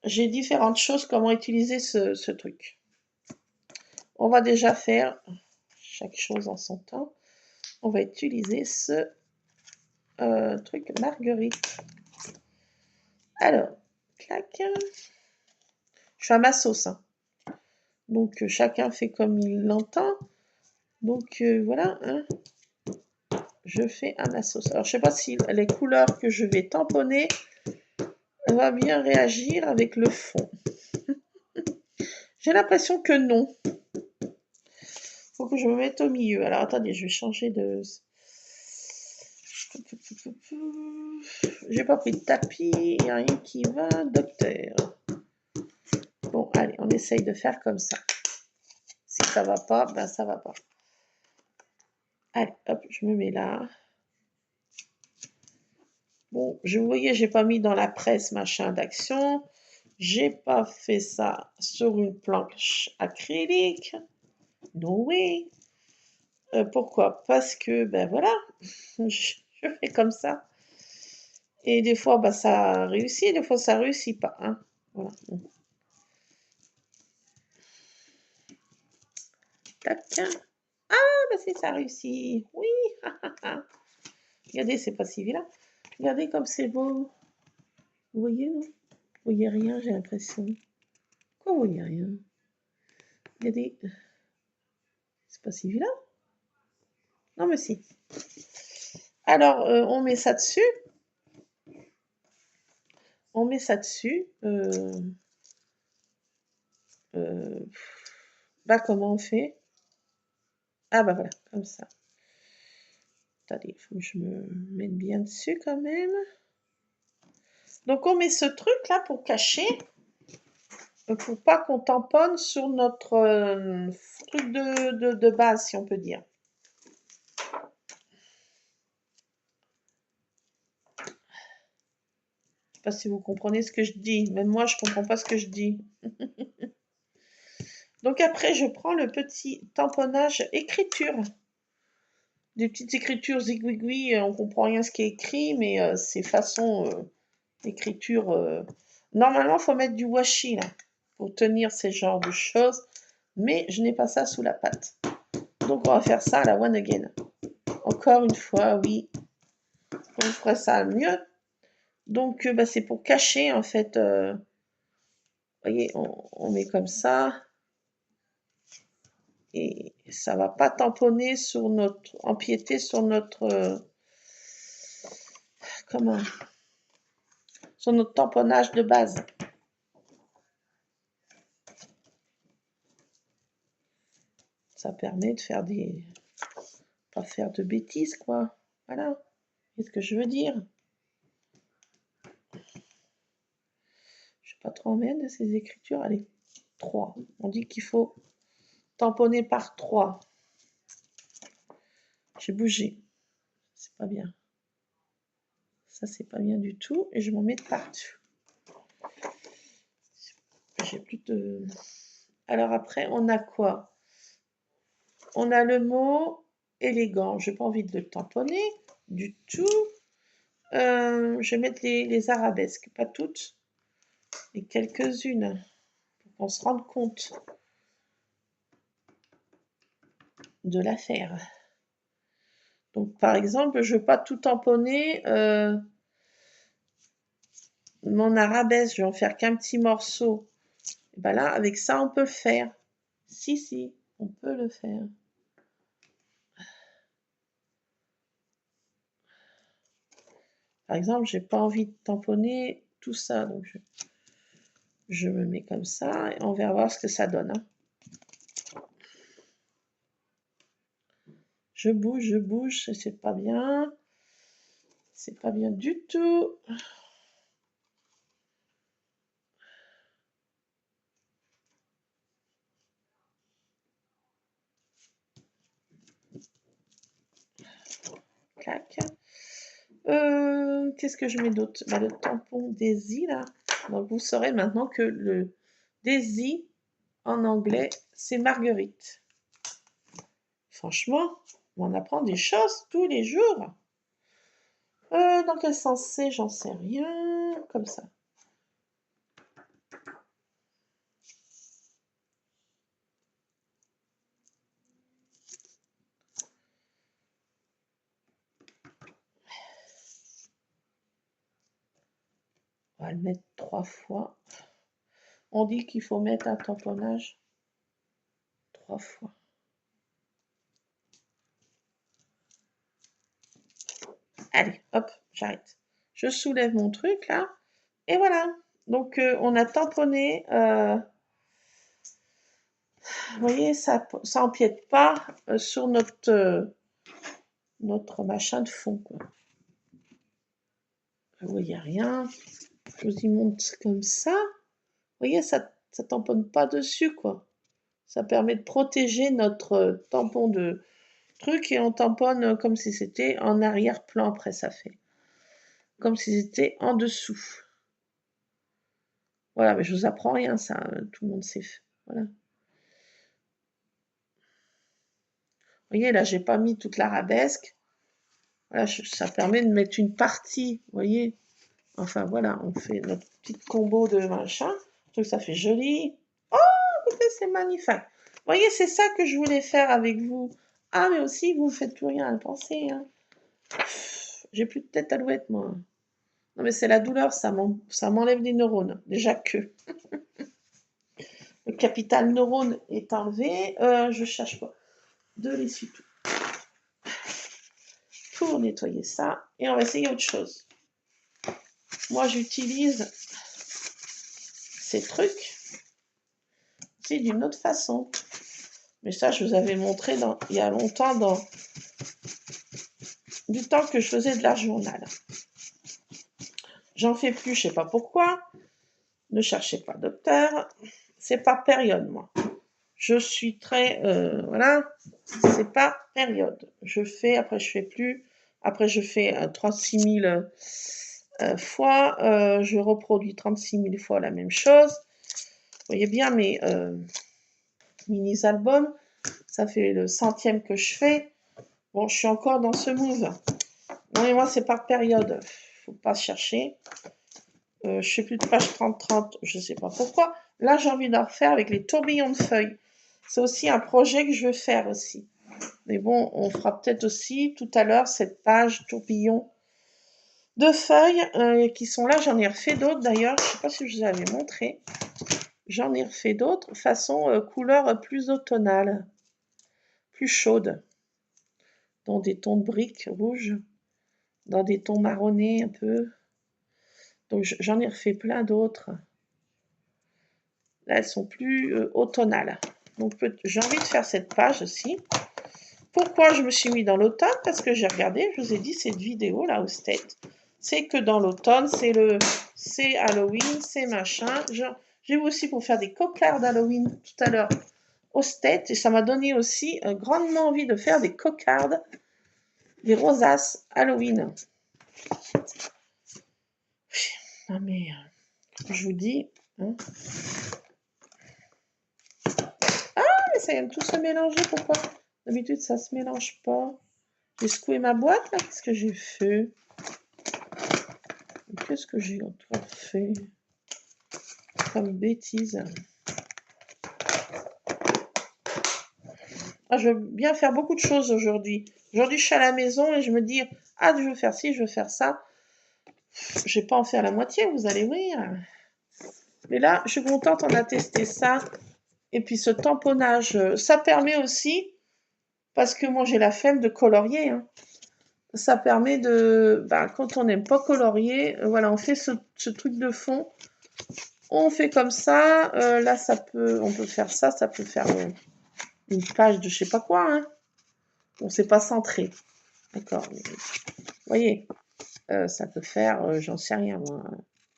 J'ai différentes choses, comment utiliser ce truc. On va déjà faire chaque chose en son temps. On va utiliser ce truc Marguerite. Alors, clac. Je fais à ma sauce. Hein. Donc, chacun fait comme il l'entend. Donc, voilà. Hein. Je fais à ma sauce. Alors, je ne sais pas si les couleurs que je vais tamponner vont bien réagir avec le fond. J'ai l'impression que non. Faut que je me mette au milieu. Alors, attendez, je vais changer de... J'ai pas pris de tapis, il n'y a rien qui va, docteur. Bon, allez, on essaye de faire comme ça. Si ça va pas, ben ça va pas. Allez, hop, je me mets là. Bon, vous voyez, j'ai pas mis dans la presse machin d'action. J'ai pas fait ça sur une planche acrylique. No way. Pourquoi? Parce que, ben voilà, je fais comme ça. Et des fois, bah, ça réussit, des fois, ça réussit pas. Hein. Voilà. Tac. Ah, bah si, ça réussit. Oui. Regardez, c'est pas si vilain. Regardez comme c'est beau. Vous voyez, non? Vous voyez rien, j'ai l'impression. Quoi, vous voyez rien? Regardez. C'est pas si vilain? Non, mais si. Alors, on met ça dessus. On met ça dessus. Bah, comment on fait? Ah, bah voilà, comme ça. Attendez, il faut que je me mette bien dessus quand même. Donc, on met ce truc là pour cacher, pour pas qu'on tamponne sur notre truc de base, si on peut dire. Je sais pas si vous comprenez ce que je dis. Même moi, je comprends pas ce que je dis. Donc après, je prends le petit tamponnage écriture. Des petites écritures zigouigouis, on comprend rien ce qui est écrit, mais c'est façon écriture. Normalement, il faut mettre du washi là, pour tenir ces genres de choses, mais je n'ai pas ça sous la patte. Donc on va faire ça à la one again. Encore une fois, oui, on ferait ça mieux. Donc bah, c'est pour cacher en fait. Vous voyez, on met comme ça. Et ça va pas tamponner sur notre, empiéter sur notre, comment, sur notre tamponnage de base. Ça permet de faire pas faire de bêtises, quoi. Voilà. Qu'est-ce que je veux dire? Je sais pas trop en mettre de ces écritures. Allez, 3. On dit qu'il faut tamponner par 3. J'ai bougé. C'est pas bien. Ça, c'est pas bien du tout. Et je m'en mets partout. J'ai plus de... Alors après, on a quoi? On a le mot élégant. J'ai pas envie de le tamponner du tout. Je vais mettre les arabesques. Pas toutes, mais quelques-unes. Pour qu'on se rende compte de l'affaire. Donc, par exemple, je ne veux pas tout tamponner. Mon arabesque, je vais en faire qu'un petit morceau. Et ben là, avec ça, on peut le faire. Si, on peut le faire. Par exemple, j'ai pas envie de tamponner tout ça. Donc, je me mets comme ça et on va voir ce que ça donne. Hein. Je bouge, c'est pas bien. C'est pas bien du tout. Clac. Qu'est-ce que je mets d'autre? Bah, le tampon Daisy, là. Donc, vous saurez maintenant que le Daisy, en anglais, c'est Marguerite. Franchement, on apprend des choses tous les jours. Dans quel sens c'est? J'en sais rien. Comme ça. On va le mettre 3 fois. On dit qu'il faut mettre un tamponnage 3 fois. Allez, hop, j'arrête. Je soulève mon truc là. Et voilà. Donc, on a tamponné. Vous voyez, ça empiète pas sur notre machin de fond. Quoi. Vous voyez rien. Je vous y montre comme ça. Vous voyez, ça tamponne pas dessus, quoi. Ça permet de protéger notre tampon de truc et on tamponne comme si c'était en arrière-plan après ça fait. Comme si c'était en dessous. Voilà, mais je vous apprends rien, ça, tout le monde sait. Voilà. Vous voyez, là, j'ai pas mis toute l'arabesque. Voilà, ça permet de mettre une partie, vous voyez. Enfin, voilà, on fait notre petit combo de machin. Je trouve que ça fait joli. Oh, écoutez, c'est magnifique. Vous voyez, c'est ça que je voulais faire avec vous. Ah, mais aussi, vous ne faites plus rien à penser. Hein. J'ai plus de tête alouette, moi. Non, mais c'est la douleur, ça m'enlève des neurones. Déjà que le capital neurone est enlevé. Je cherche pas de l'essuie-tout pour nettoyer ça. Et on va essayer autre chose. Moi, j'utilise ces trucs. C'est d'une autre façon. Mais ça, je vous avais montré il y a longtemps, du temps que je faisais de l'art journal. J'en fais plus, je sais pas pourquoi. Ne cherchez pas docteur. C'est par période, moi. Je suis très... voilà. C'est par période. Je fais, après je fais plus. Après je fais 36 000 fois. Je reproduis 36 000 fois la même chose. Vous voyez bien mes mini-albums. Ça fait le 100e que je fais. Bon, je suis encore dans ce move. Non, mais moi, c'est par période. Faut pas chercher. Je sais plus de page 30-30, je sais pas pourquoi. Là, j'ai envie d'en refaire avec les tourbillons de feuilles. C'est aussi un projet que je veux faire aussi. Mais bon, on fera peut-être aussi tout à l'heure cette page tourbillon de feuilles qui sont là. J'en ai refait d'autres d'ailleurs. Je sais pas si je vous avais montré. J'en ai refait d'autres façon couleur plus automnale, plus chaude, dans des tons de briques rouges, dans des tons marronnés un peu. Donc j'en ai refait plein d'autres. Là, elles sont plus automnales. Donc j'ai envie de faire cette page aussi. Pourquoi je me suis mis dans l'automne? Parce que j'ai regardé, je vous ai dit, cette vidéo là au State. C'est que dans l'automne, c'est Halloween, c'est machin. J'ai vu aussi pour faire des cocards d'Halloween tout à l'heure au State. Et ça m'a donné aussi grandement envie de faire des cocards, des rosaces Halloween. Non mais, je vous dis... Hein. Mais ça vient de tout se mélanger, pourquoi? D'habitude, ça se mélange pas. J'ai secoué ma boîte, là. Qu'est-ce que j'ai fait? Qu'est-ce que j'ai encore fait comme bêtise? Ah, je veux bien faire beaucoup de choses aujourd'hui. Aujourd'hui, je suis à la maison et je me dis, ah, je veux faire ci, je veux faire ça. Je vais pas en faire la moitié, vous allez voir. Mais là, je suis contente, on a testé ça. Et puis ce tamponnage, ça permet aussi, parce que moi j'ai la flemme de colorier, hein. Ça permet de, quand on n'aime pas colorier, voilà, on fait ce truc de fond. On fait comme ça. Là, on peut faire ça. Ça peut faire une page de je sais pas quoi. Hein. Bon, c'est pas centré. D'accord. Vous voyez, ça peut faire, j'en sais rien moi,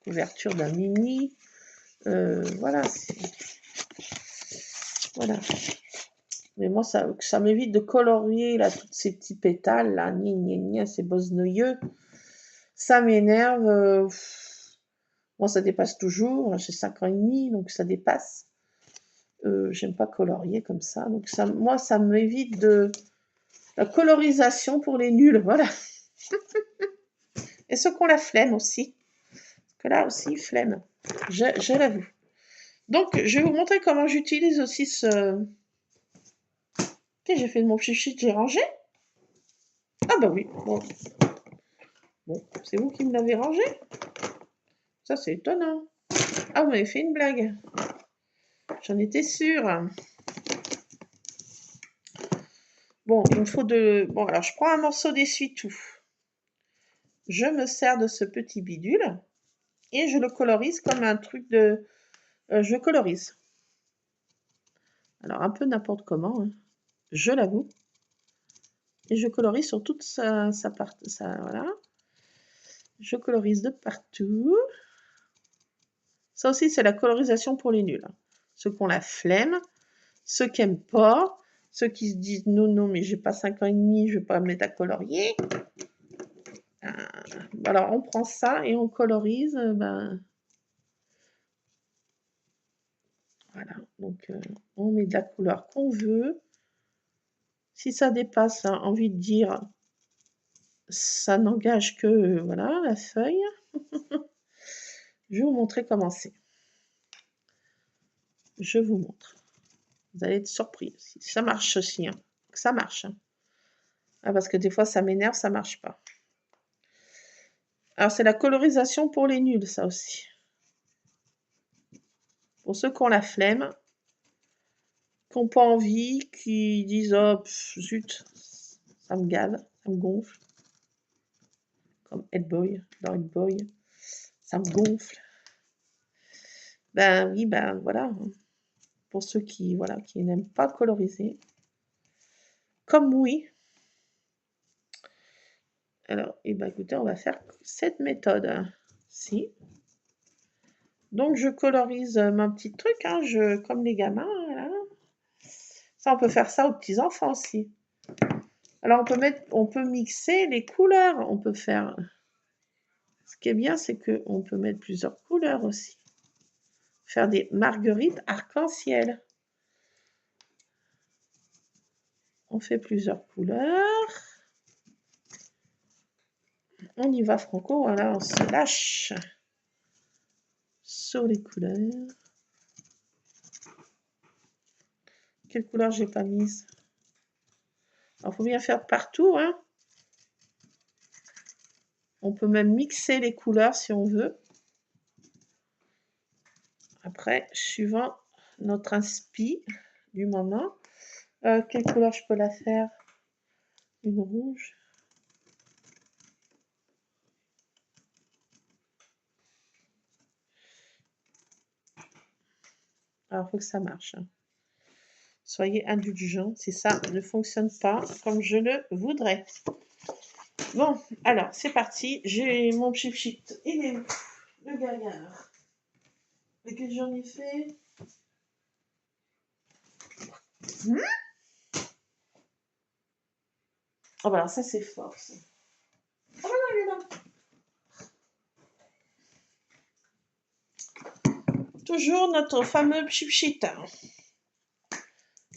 couverture d'un mini. Voilà. Voilà. Mais moi, ça m'évite de colorier là tous ces petits pétales là, ces bosnoyeux. Ça m'énerve. Moi, ça dépasse toujours. J'ai 5 ans et demi, donc ça dépasse. J'aime pas colorier comme ça. Donc moi, ça m'évite de la colorisation pour les nuls. Voilà. Et ceux qui ont la flemme aussi. Parce que là aussi, flemme. Je l'avoue. Donc, je vais vous montrer comment j'utilise aussi ce... J'ai fait de mon chichi, j'ai rangé. Ah bah oui. Bon, c'est vous qui me l'avez rangé. Ça, c'est étonnant. Ah, vous m'avez fait une blague. J'en étais sûre. Bon, il me faut de... Bon, alors, je prends un morceau d'essuie-tout. Je me sers de ce petit bidule. Et je le colorise comme un truc de... je colorise. Alors, un peu n'importe comment, hein, je l'avoue. Et je colorise sur toute sa partie. Voilà. Je colorise de partout. Ça aussi, c'est la colorisation pour les nuls. Ceux qui ont la flemme, ceux qui n'aiment pas, ceux qui se disent non, non, mais j'ai pas 5 ans et demi, je vais pas me mettre à colorier. Alors, on prend ça et on colorise. Voilà, donc on met de la couleur qu'on veut. Si ça dépasse, hein, envie de dire, ça n'engage que voilà la feuille. Je vais vous montrer comment c'est. Je vous montre. Vous allez être surpris aussi. Ça marche aussi. Hein. Ça marche. Hein. Ah, parce que des fois, ça m'énerve, ça marche pas. Alors, c'est la colorisation pour les nuls, ça aussi. Pour ceux qui ont la flemme, qui n'ont pas envie, qui disent « Oh, zut, ça me gave, ça me gonfle. » Comme Hellboy, dans Hellboy. Ça me gonfle. Ben oui, ben voilà. Pour ceux qui, voilà, qui n'aiment pas coloriser. Comme oui. Alors, eh ben, écoutez, on va faire cette méthode. Si. Donc, je colorise mon petit truc, hein, comme les gamins. Là. Ça, on peut faire ça aux petits-enfants aussi. Alors, on peut mixer les couleurs. On peut faire... Ce qui est bien, c'est qu'on peut mettre plusieurs couleurs aussi. Faire des marguerites arc-en-ciel. On fait plusieurs couleurs. On y va franco, voilà, on se lâche sur les couleurs. Quelle couleur j'ai pas mise? Alors, il faut bien faire partout, hein. On peut même mixer les couleurs si on veut. Après, suivant notre inspi du moment. Quelle couleur je peux la faire? Une rouge. Alors, il faut que ça marche. Hein. Soyez indulgents si ça ne fonctionne pas comme je le voudrais. Bon, alors, c'est parti. J'ai mon chip-chip. Il est où, le gaillard? Mais qu'est-ce que j'en ai fait? Oh, bah alors ça, c'est fort. Ça. Oh, non, il est là. Toujours notre fameux chip-chip.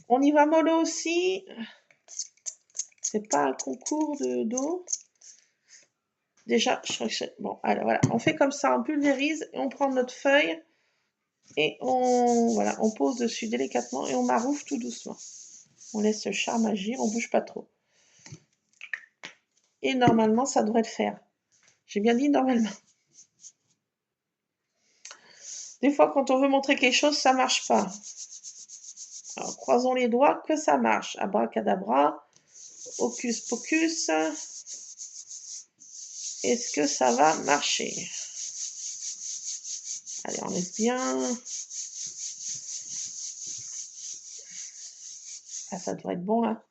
On y va mollo aussi. C'est pas un concours d'eau. Déjà, je crois que c'est... Bon, alors voilà. On fait comme ça, on pulvérise et on prend notre feuille et voilà, on pose dessus délicatement et on maroufle tout doucement. On laisse le charme agir, on bouge pas trop. Et normalement, ça devrait le faire. J'ai bien dit normalement. Des fois, quand on veut montrer quelque chose, ça marche pas. Alors, croisons les doigts que ça marche. Abracadabra, hocus pocus. Est-ce que ça va marcher? Allez, on laisse bien. Ah, ça devrait être bon là.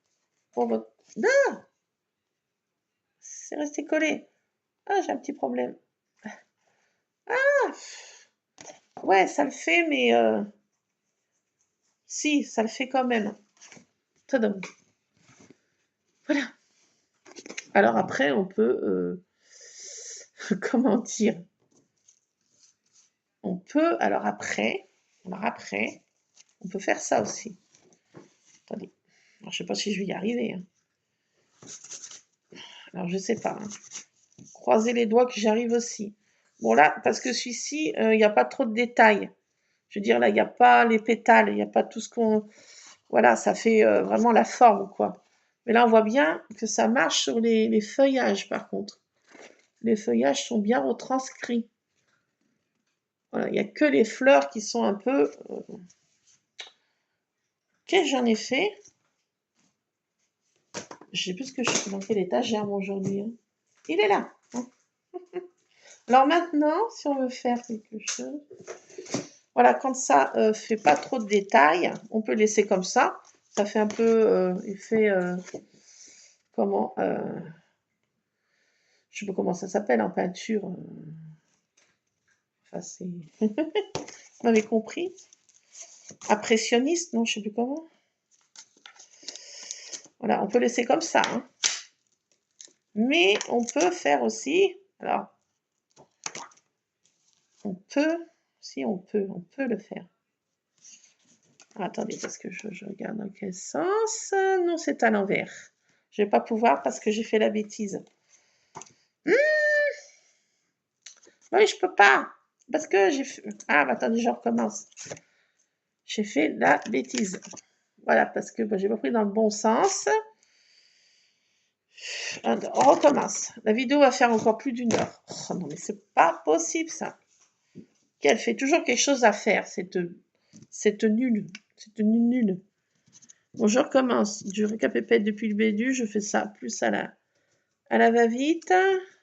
Pour votre... Ah, c'est resté collé. Ah, j'ai un petit problème. Ah, ouais, ça le fait, mais si, ça le fait quand même. Tadam. Voilà. Alors après, on peut, comment dire? On peut, alors après, on peut faire ça aussi. Attendez. Alors, je sais pas si je vais y arriver. Hein. Alors, je sais pas. Hein. Croisez les doigts que j'arrive aussi. Bon, là, parce que celui-ci, il n'y a pas trop de détails. Je veux dire, là, il n'y a pas les pétales, il n'y a pas tout ce qu'on... Voilà, ça fait vraiment la forme, quoi. Mais là, on voit bien que ça marche sur les feuillages, par contre. Les feuillages sont bien retranscrits. Voilà, il n'y a que les fleurs qui sont un peu... Qu'est-ce que j'en ai fait? Je sais plus ce que je suis dans quel état j'ai aujourd'hui. Hein. Il est là. Hein. Alors maintenant, si on veut faire quelque chose... Voilà, quand ça fait pas trop de détails, on peut laisser comme ça. Ça fait un peu effet... comment Je sais pas comment ça s'appelle en peinture. Enfin, c'est... Vous m'avez compris? Impressionniste, non, je sais plus comment. Voilà, on peut laisser comme ça. Hein. Mais on peut faire aussi... Alors, on peut... Si, on peut le faire. Attendez, parce que je regarde dans quel sens. Non, c'est à l'envers. Je vais pas pouvoir parce que j'ai fait la bêtise. Oui, je peux pas. Parce que j'ai fait... Ah, attendez, je recommence. J'ai fait la bêtise. Voilà, parce que j'ai pas pris dans le bon sens. On recommence. La vidéo va faire encore plus d'1 heure. Oh non, mais c'est pas possible, ça. Elle fait toujours quelque chose à faire, cette nulle. C'est une nulle. Bon, je recommence. Du récapépète depuis le début, je fais ça plus à la va-vite.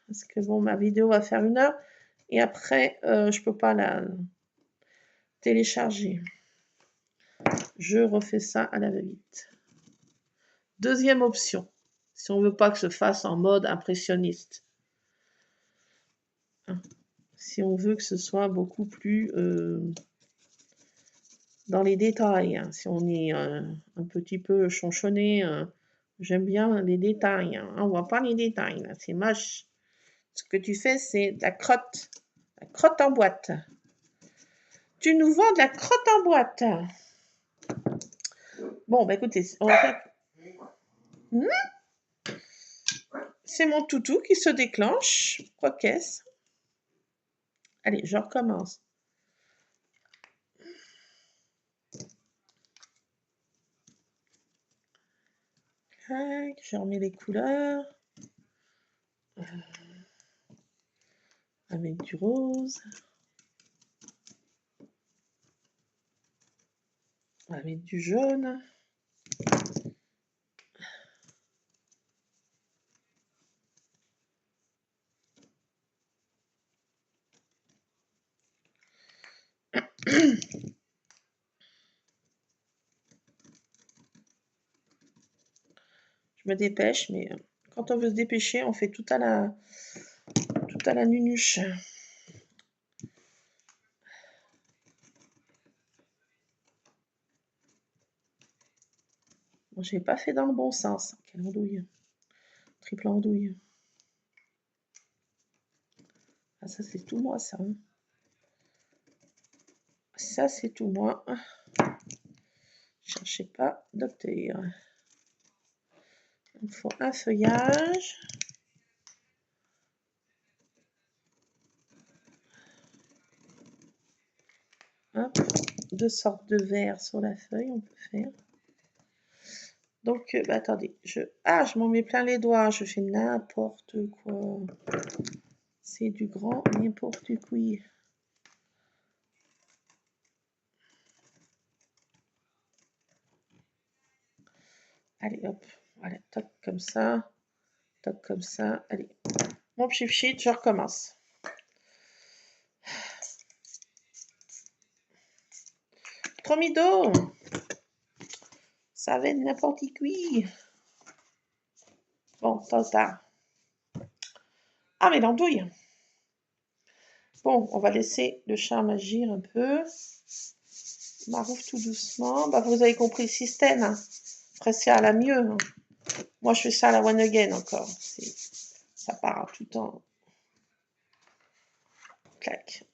Parce que bon, ma vidéo va faire 1 heure. Et après, je peux pas la télécharger. Je refais ça à la va-vite. Deuxième option. Si on veut pas que se fasse en mode impressionniste. Si on veut que ce soit beaucoup plus dans les détails. Hein. Si on est un petit peu chonchonné, j'aime bien les détails. Hein. On voit pas les détails, là. C'est moche. Ce que tu fais, c'est de la crotte. La crotte en boîte. Tu nous vends de la crotte en boîte. Bon, bah écoutez, on va faire... C'est mon toutou qui se déclenche. Quoi qu'est-ce? Allez, je recommence. Je remets les couleurs. On va mettre du rose. On va mettre du jaune. Je me dépêche, mais quand on veut se dépêcher, on fait tout à la nunuche. Bon, je n'ai pas fait dans le bon sens. Quelle andouille. Triple andouille. Ah, ça, c'est tout moi, ça. Hein. Ça, c'est tout moi. Cherchez pas docteur. Il faut un feuillage. Hop. 2 sortes de verres sur la feuille, on peut faire. Donc, attendez, je m'en mets plein les doigts, je fais n'importe quoi. C'est du grand n'importe quoi. Allez, hop, voilà, toc comme ça, allez. Mon pchit, je recommence. Tromido, ça va être n'importe quoi. Bon, tard. Ah, mais l'andouille. Bon, on va laisser le charme agir un peu. Marouf tout doucement. Bah, vous avez compris le système. Hein. Après, c'est à la mieux. Hein. Moi, je fais ça à la one again encore. Ça part tout le temps. Clac.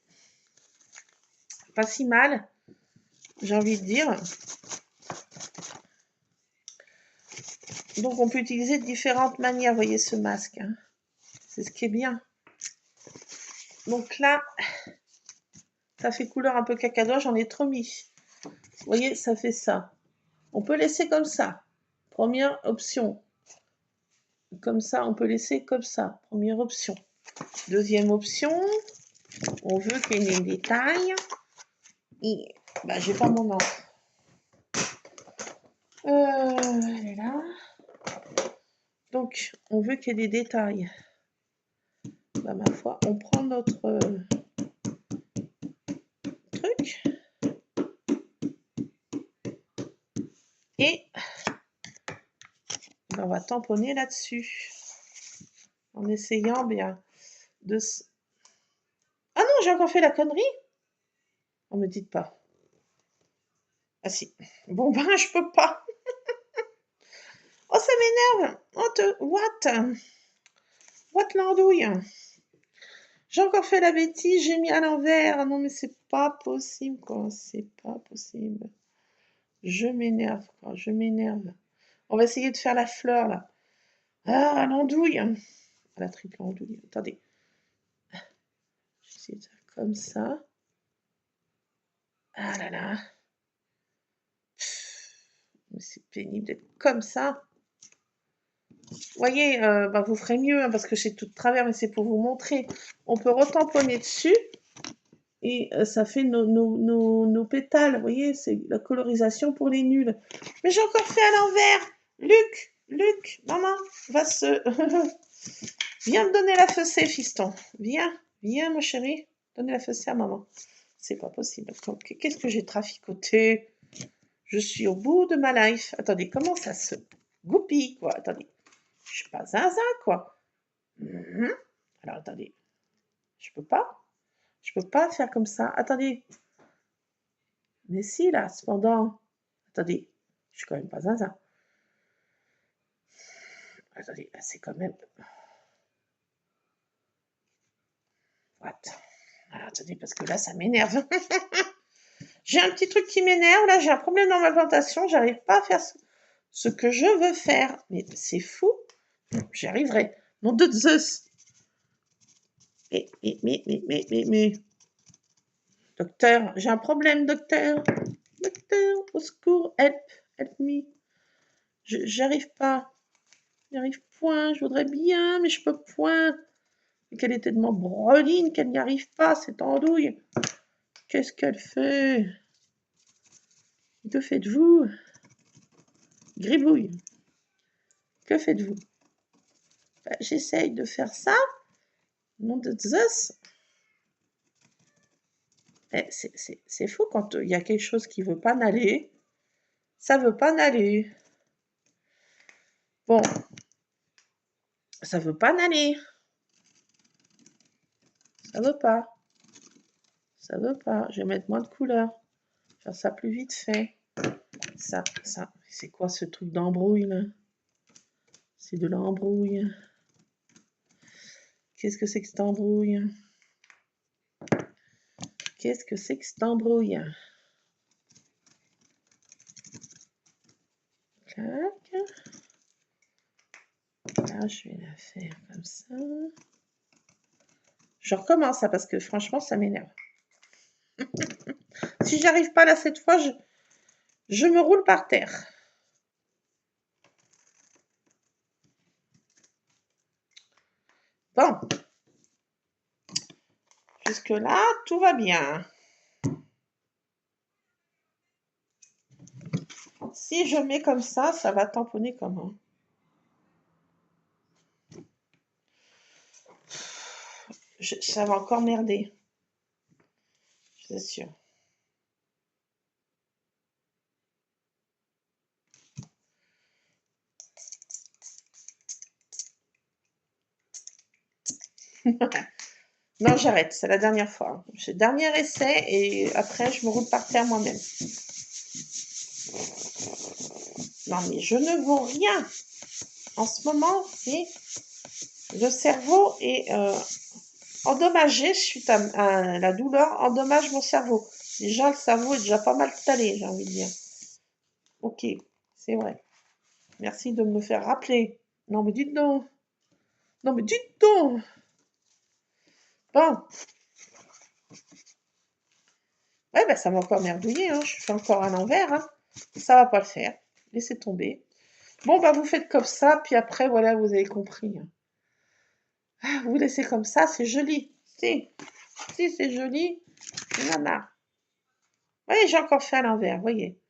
Pas si mal, j'ai envie de dire. Donc, on peut utiliser de différentes manières, vous voyez, ce masque. Hein. C'est ce qui est bien. Donc là, ça fait couleur un peu cacadois, j'en ai trop mis. Vous voyez, ça fait ça. On peut laisser comme ça. Première option. Comme ça, on peut laisser comme ça. Première option. Deuxième option, on veut qu'il y ait des détails. Et bah, j'ai pas mon encre. Elle est là. Donc, on veut qu'il y ait des détails. Bah, ma foi, on prend notre truc. Et on va tamponner là-dessus. en essayant bien de... Ah non, j'ai encore fait la connerie? On me dites pas. Ah si. Bon ben, je peux pas. Oh, ça m'énerve. What? What l'andouille? J'ai encore fait la bêtise, j'ai mis à l'envers. Ah non, mais c'est pas possible, quoi. C'est pas possible. Je m'énerve, quoi. Je m'énerve. On va essayer de faire la fleur, là. Ah, l'andouille. La triple andouille. Attendez. Je vais essayer de faire comme ça. Ah là là. Mais c'est pénible d'être comme ça. Vous voyez, bah, vous ferez mieux, hein, parce que c'est tout de travers, mais c'est pour vous montrer. On peut retamponner dessus. Et ça fait nos pétales, vous voyez, c'est la colorisation pour les nuls. Mais j'ai encore fait à l'envers. Luc, maman, va se... Viens me donner la fessée, fiston. Viens, mon chéri, donner la fessée à maman. C'est pas possible. Qu'est-ce que j'ai traficoté? Je suis au bout de ma life. Attendez, comment ça se goupille, quoi? Attendez, je suis pas zinzin, quoi. Alors, attendez, je peux pas faire comme ça. Attendez. Mais si, là, cependant. Attendez, je suis quand même pas zinzin. Attendez, là, c'est quand même... What? Alors, attendez, parce que là, ça m'énerve. J'ai un petit truc qui m'énerve, là, j'ai un problème dans ma plantation, j'arrive pas à faire ce que je veux faire. Mais c'est fou. J'y arriverai. Nom de Zeus. Mais... Docteur, j'ai un problème, docteur. Docteur, au secours, help me. J'arrive pas. J'arrive point, je voudrais bien, mais je peux point. Et qu'elle est tellement breline qu'elle n'y arrive pas, cette andouille. Qu'est-ce qu'elle fait? Que faites-vous? Gribouille. Que faites-vous? Ben, j'essaye de faire ça. Nom de Zeus. C'est fou quand il y a quelque chose qui ne veut pas n'aller. Ça ne veut pas n'aller. Bon. Ça ne veut pas n'aller. Ça veut pas. Ça veut pas. Je vais mettre moins de couleurs. Faire ça plus vite fait. Ça. C'est quoi ce truc d'embrouille là? C'est de l'embrouille. Qu'est-ce que c'est que cette embrouille? Qu'est-ce que c'est que cette embrouille? Clac. Là, je vais la faire comme ça. Je recommence ça parce que franchement, ça m'énerve. Si j'arrive pas là cette fois, je me roule par terre. Bon. Jusque-là, tout va bien. Si je mets comme ça va tamponner comment? Ça va encore merder. C'est sûr. Non, j'arrête. C'est la dernière fois. C'est le dernier essai et après, je me roule par terre moi-même. Non, mais je ne vaux rien. En ce moment, le cerveau est endommagé. Suite à la douleur, endommage mon cerveau. Déjà, le cerveau est déjà pas mal talé, j'ai envie de dire. Ok, c'est vrai. Merci de me le faire rappeler. Non, mais dites donc. Non, mais dites donc. Bon. Ouais, ben ça m'a encore merdouillé, hein. Je fais encore à l'envers, hein. Ça va pas le faire. Laissez tomber. Bon, bah vous faites comme ça, puis après, voilà, vous avez compris. Vous laissez comme ça, c'est joli. Si c'est joli, il y en a. Vous voyez, j'ai encore fait à l'envers, vous voyez.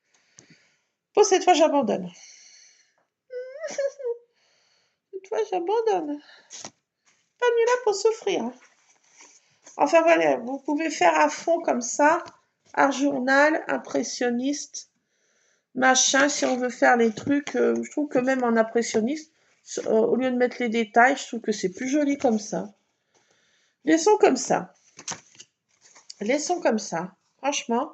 Bon, cette fois, j'abandonne. Cette fois, j'abandonne. Pas mieux là pour souffrir. Enfin, voilà, vous pouvez faire à fond comme ça. Art journal, impressionniste, machin, si on veut faire les trucs. Je trouve que même en impressionniste, Au lieu de mettre les détails, je trouve que c'est plus joli comme ça. Laissons comme ça. Laissons comme ça. Franchement,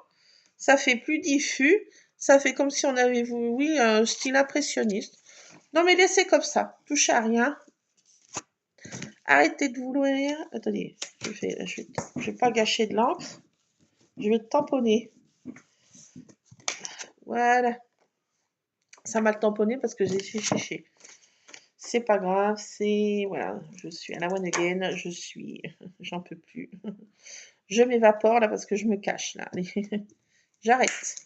ça fait plus diffus. Ça fait comme si on avait vu, oui, un style impressionniste. Non, mais laissez comme ça. Touchez à rien. Arrêtez de vouloir. Attendez, je vais pas gâcher de l'encre. Je vais tamponner. Voilà. Ça m'a tamponné parce que j'ai chiché. C'est pas grave, c'est... Voilà, je suis à la one again, j'en peux plus. Je m'évapore là parce que je me cache là. Allez. J'arrête.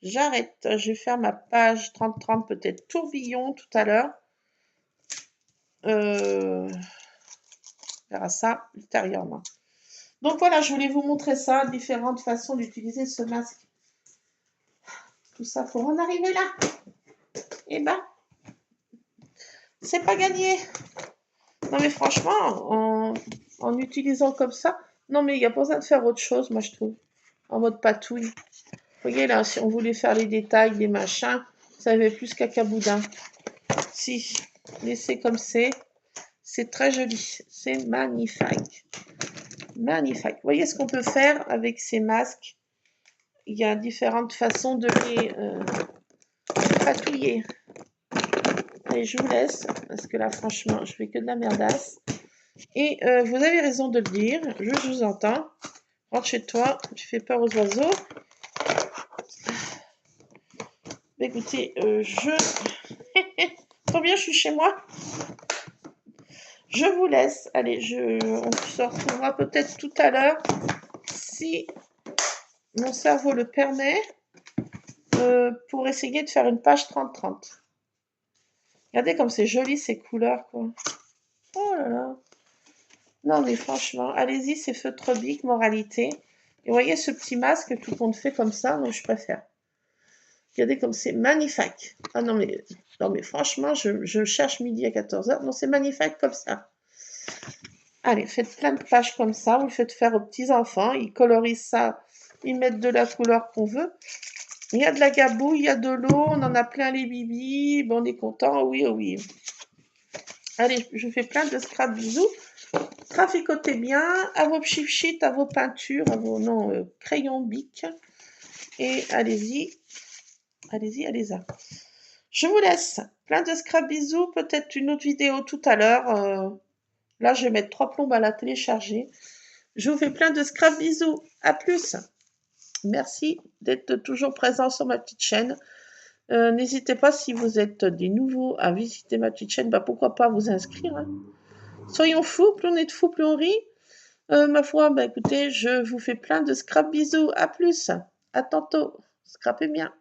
J'arrête. Je vais faire ma page 30-30 peut-être tourbillon tout à l'heure. On verra ça ultérieurement. Donc voilà, je voulais vous montrer ça, différentes façons d'utiliser ce masque. Tout ça pour en arriver là. Eh ben, c'est pas gagné. Non mais franchement, en utilisant comme ça, non mais il n'y a pas besoin de faire autre chose, moi je trouve. En mode patouille. Vous voyez là, si on voulait faire les détails, les machins, ça avait plus cacaboudin. Si, laissez comme c'est très joli. C'est magnifique. Magnifique. Vous voyez ce qu'on peut faire avec ces masques? Il y a différentes façons de les patouiller. Allez, je vous laisse, parce que là, franchement, je fais que de la merdasse. Et vous avez raison de le dire, je vous entends. Rentre chez toi, tu fais peur aux oiseaux. Écoutez, Trop bien, je suis chez moi. Je vous laisse. Allez, on se retrouvera peut-être tout à l'heure, si mon cerveau le permet, pour essayer de faire une page 30-30. Regardez comme c'est joli ces couleurs, quoi. Oh là là. Non, mais franchement, allez-y, c'est feutre bic, moralité. Et vous voyez ce petit masque, tout le monde fait comme ça, donc je préfère. Regardez comme c'est magnifique. Ah non, mais franchement, je cherche midi à 14h. Non, c'est magnifique comme ça. Allez, faites plein de pages comme ça. Vous le faites faire aux petits-enfants. Ils colorisent ça. Ils mettent de la couleur qu'on veut. Il y a de la gabouille, il y a de l'eau. On en a plein les bibis. Bon, on est content. Oui, oh oui. Allez, je fais plein de scrap bisous. Traficotez bien à vos sheets, à vos peintures, à vos crayons bic. Et allez-y. Allez-y, allez-y. Je vous laisse. Plein de scrap bisous. Peut-être une autre vidéo tout à l'heure. Là, je vais mettre 3 plombes à la télécharger. Je vous fais plein de scrap bisous. À plus. Merci d'être toujours présent sur ma petite chaîne. N'hésitez pas, si vous êtes des nouveaux à visiter ma petite chaîne, pourquoi pas vous inscrire. Hein. Soyons fous, plus on est de fous, plus on rit. Ma foi, écoutez, je vous fais plein de scrap bisous. À plus. À tantôt. Scrapez bien.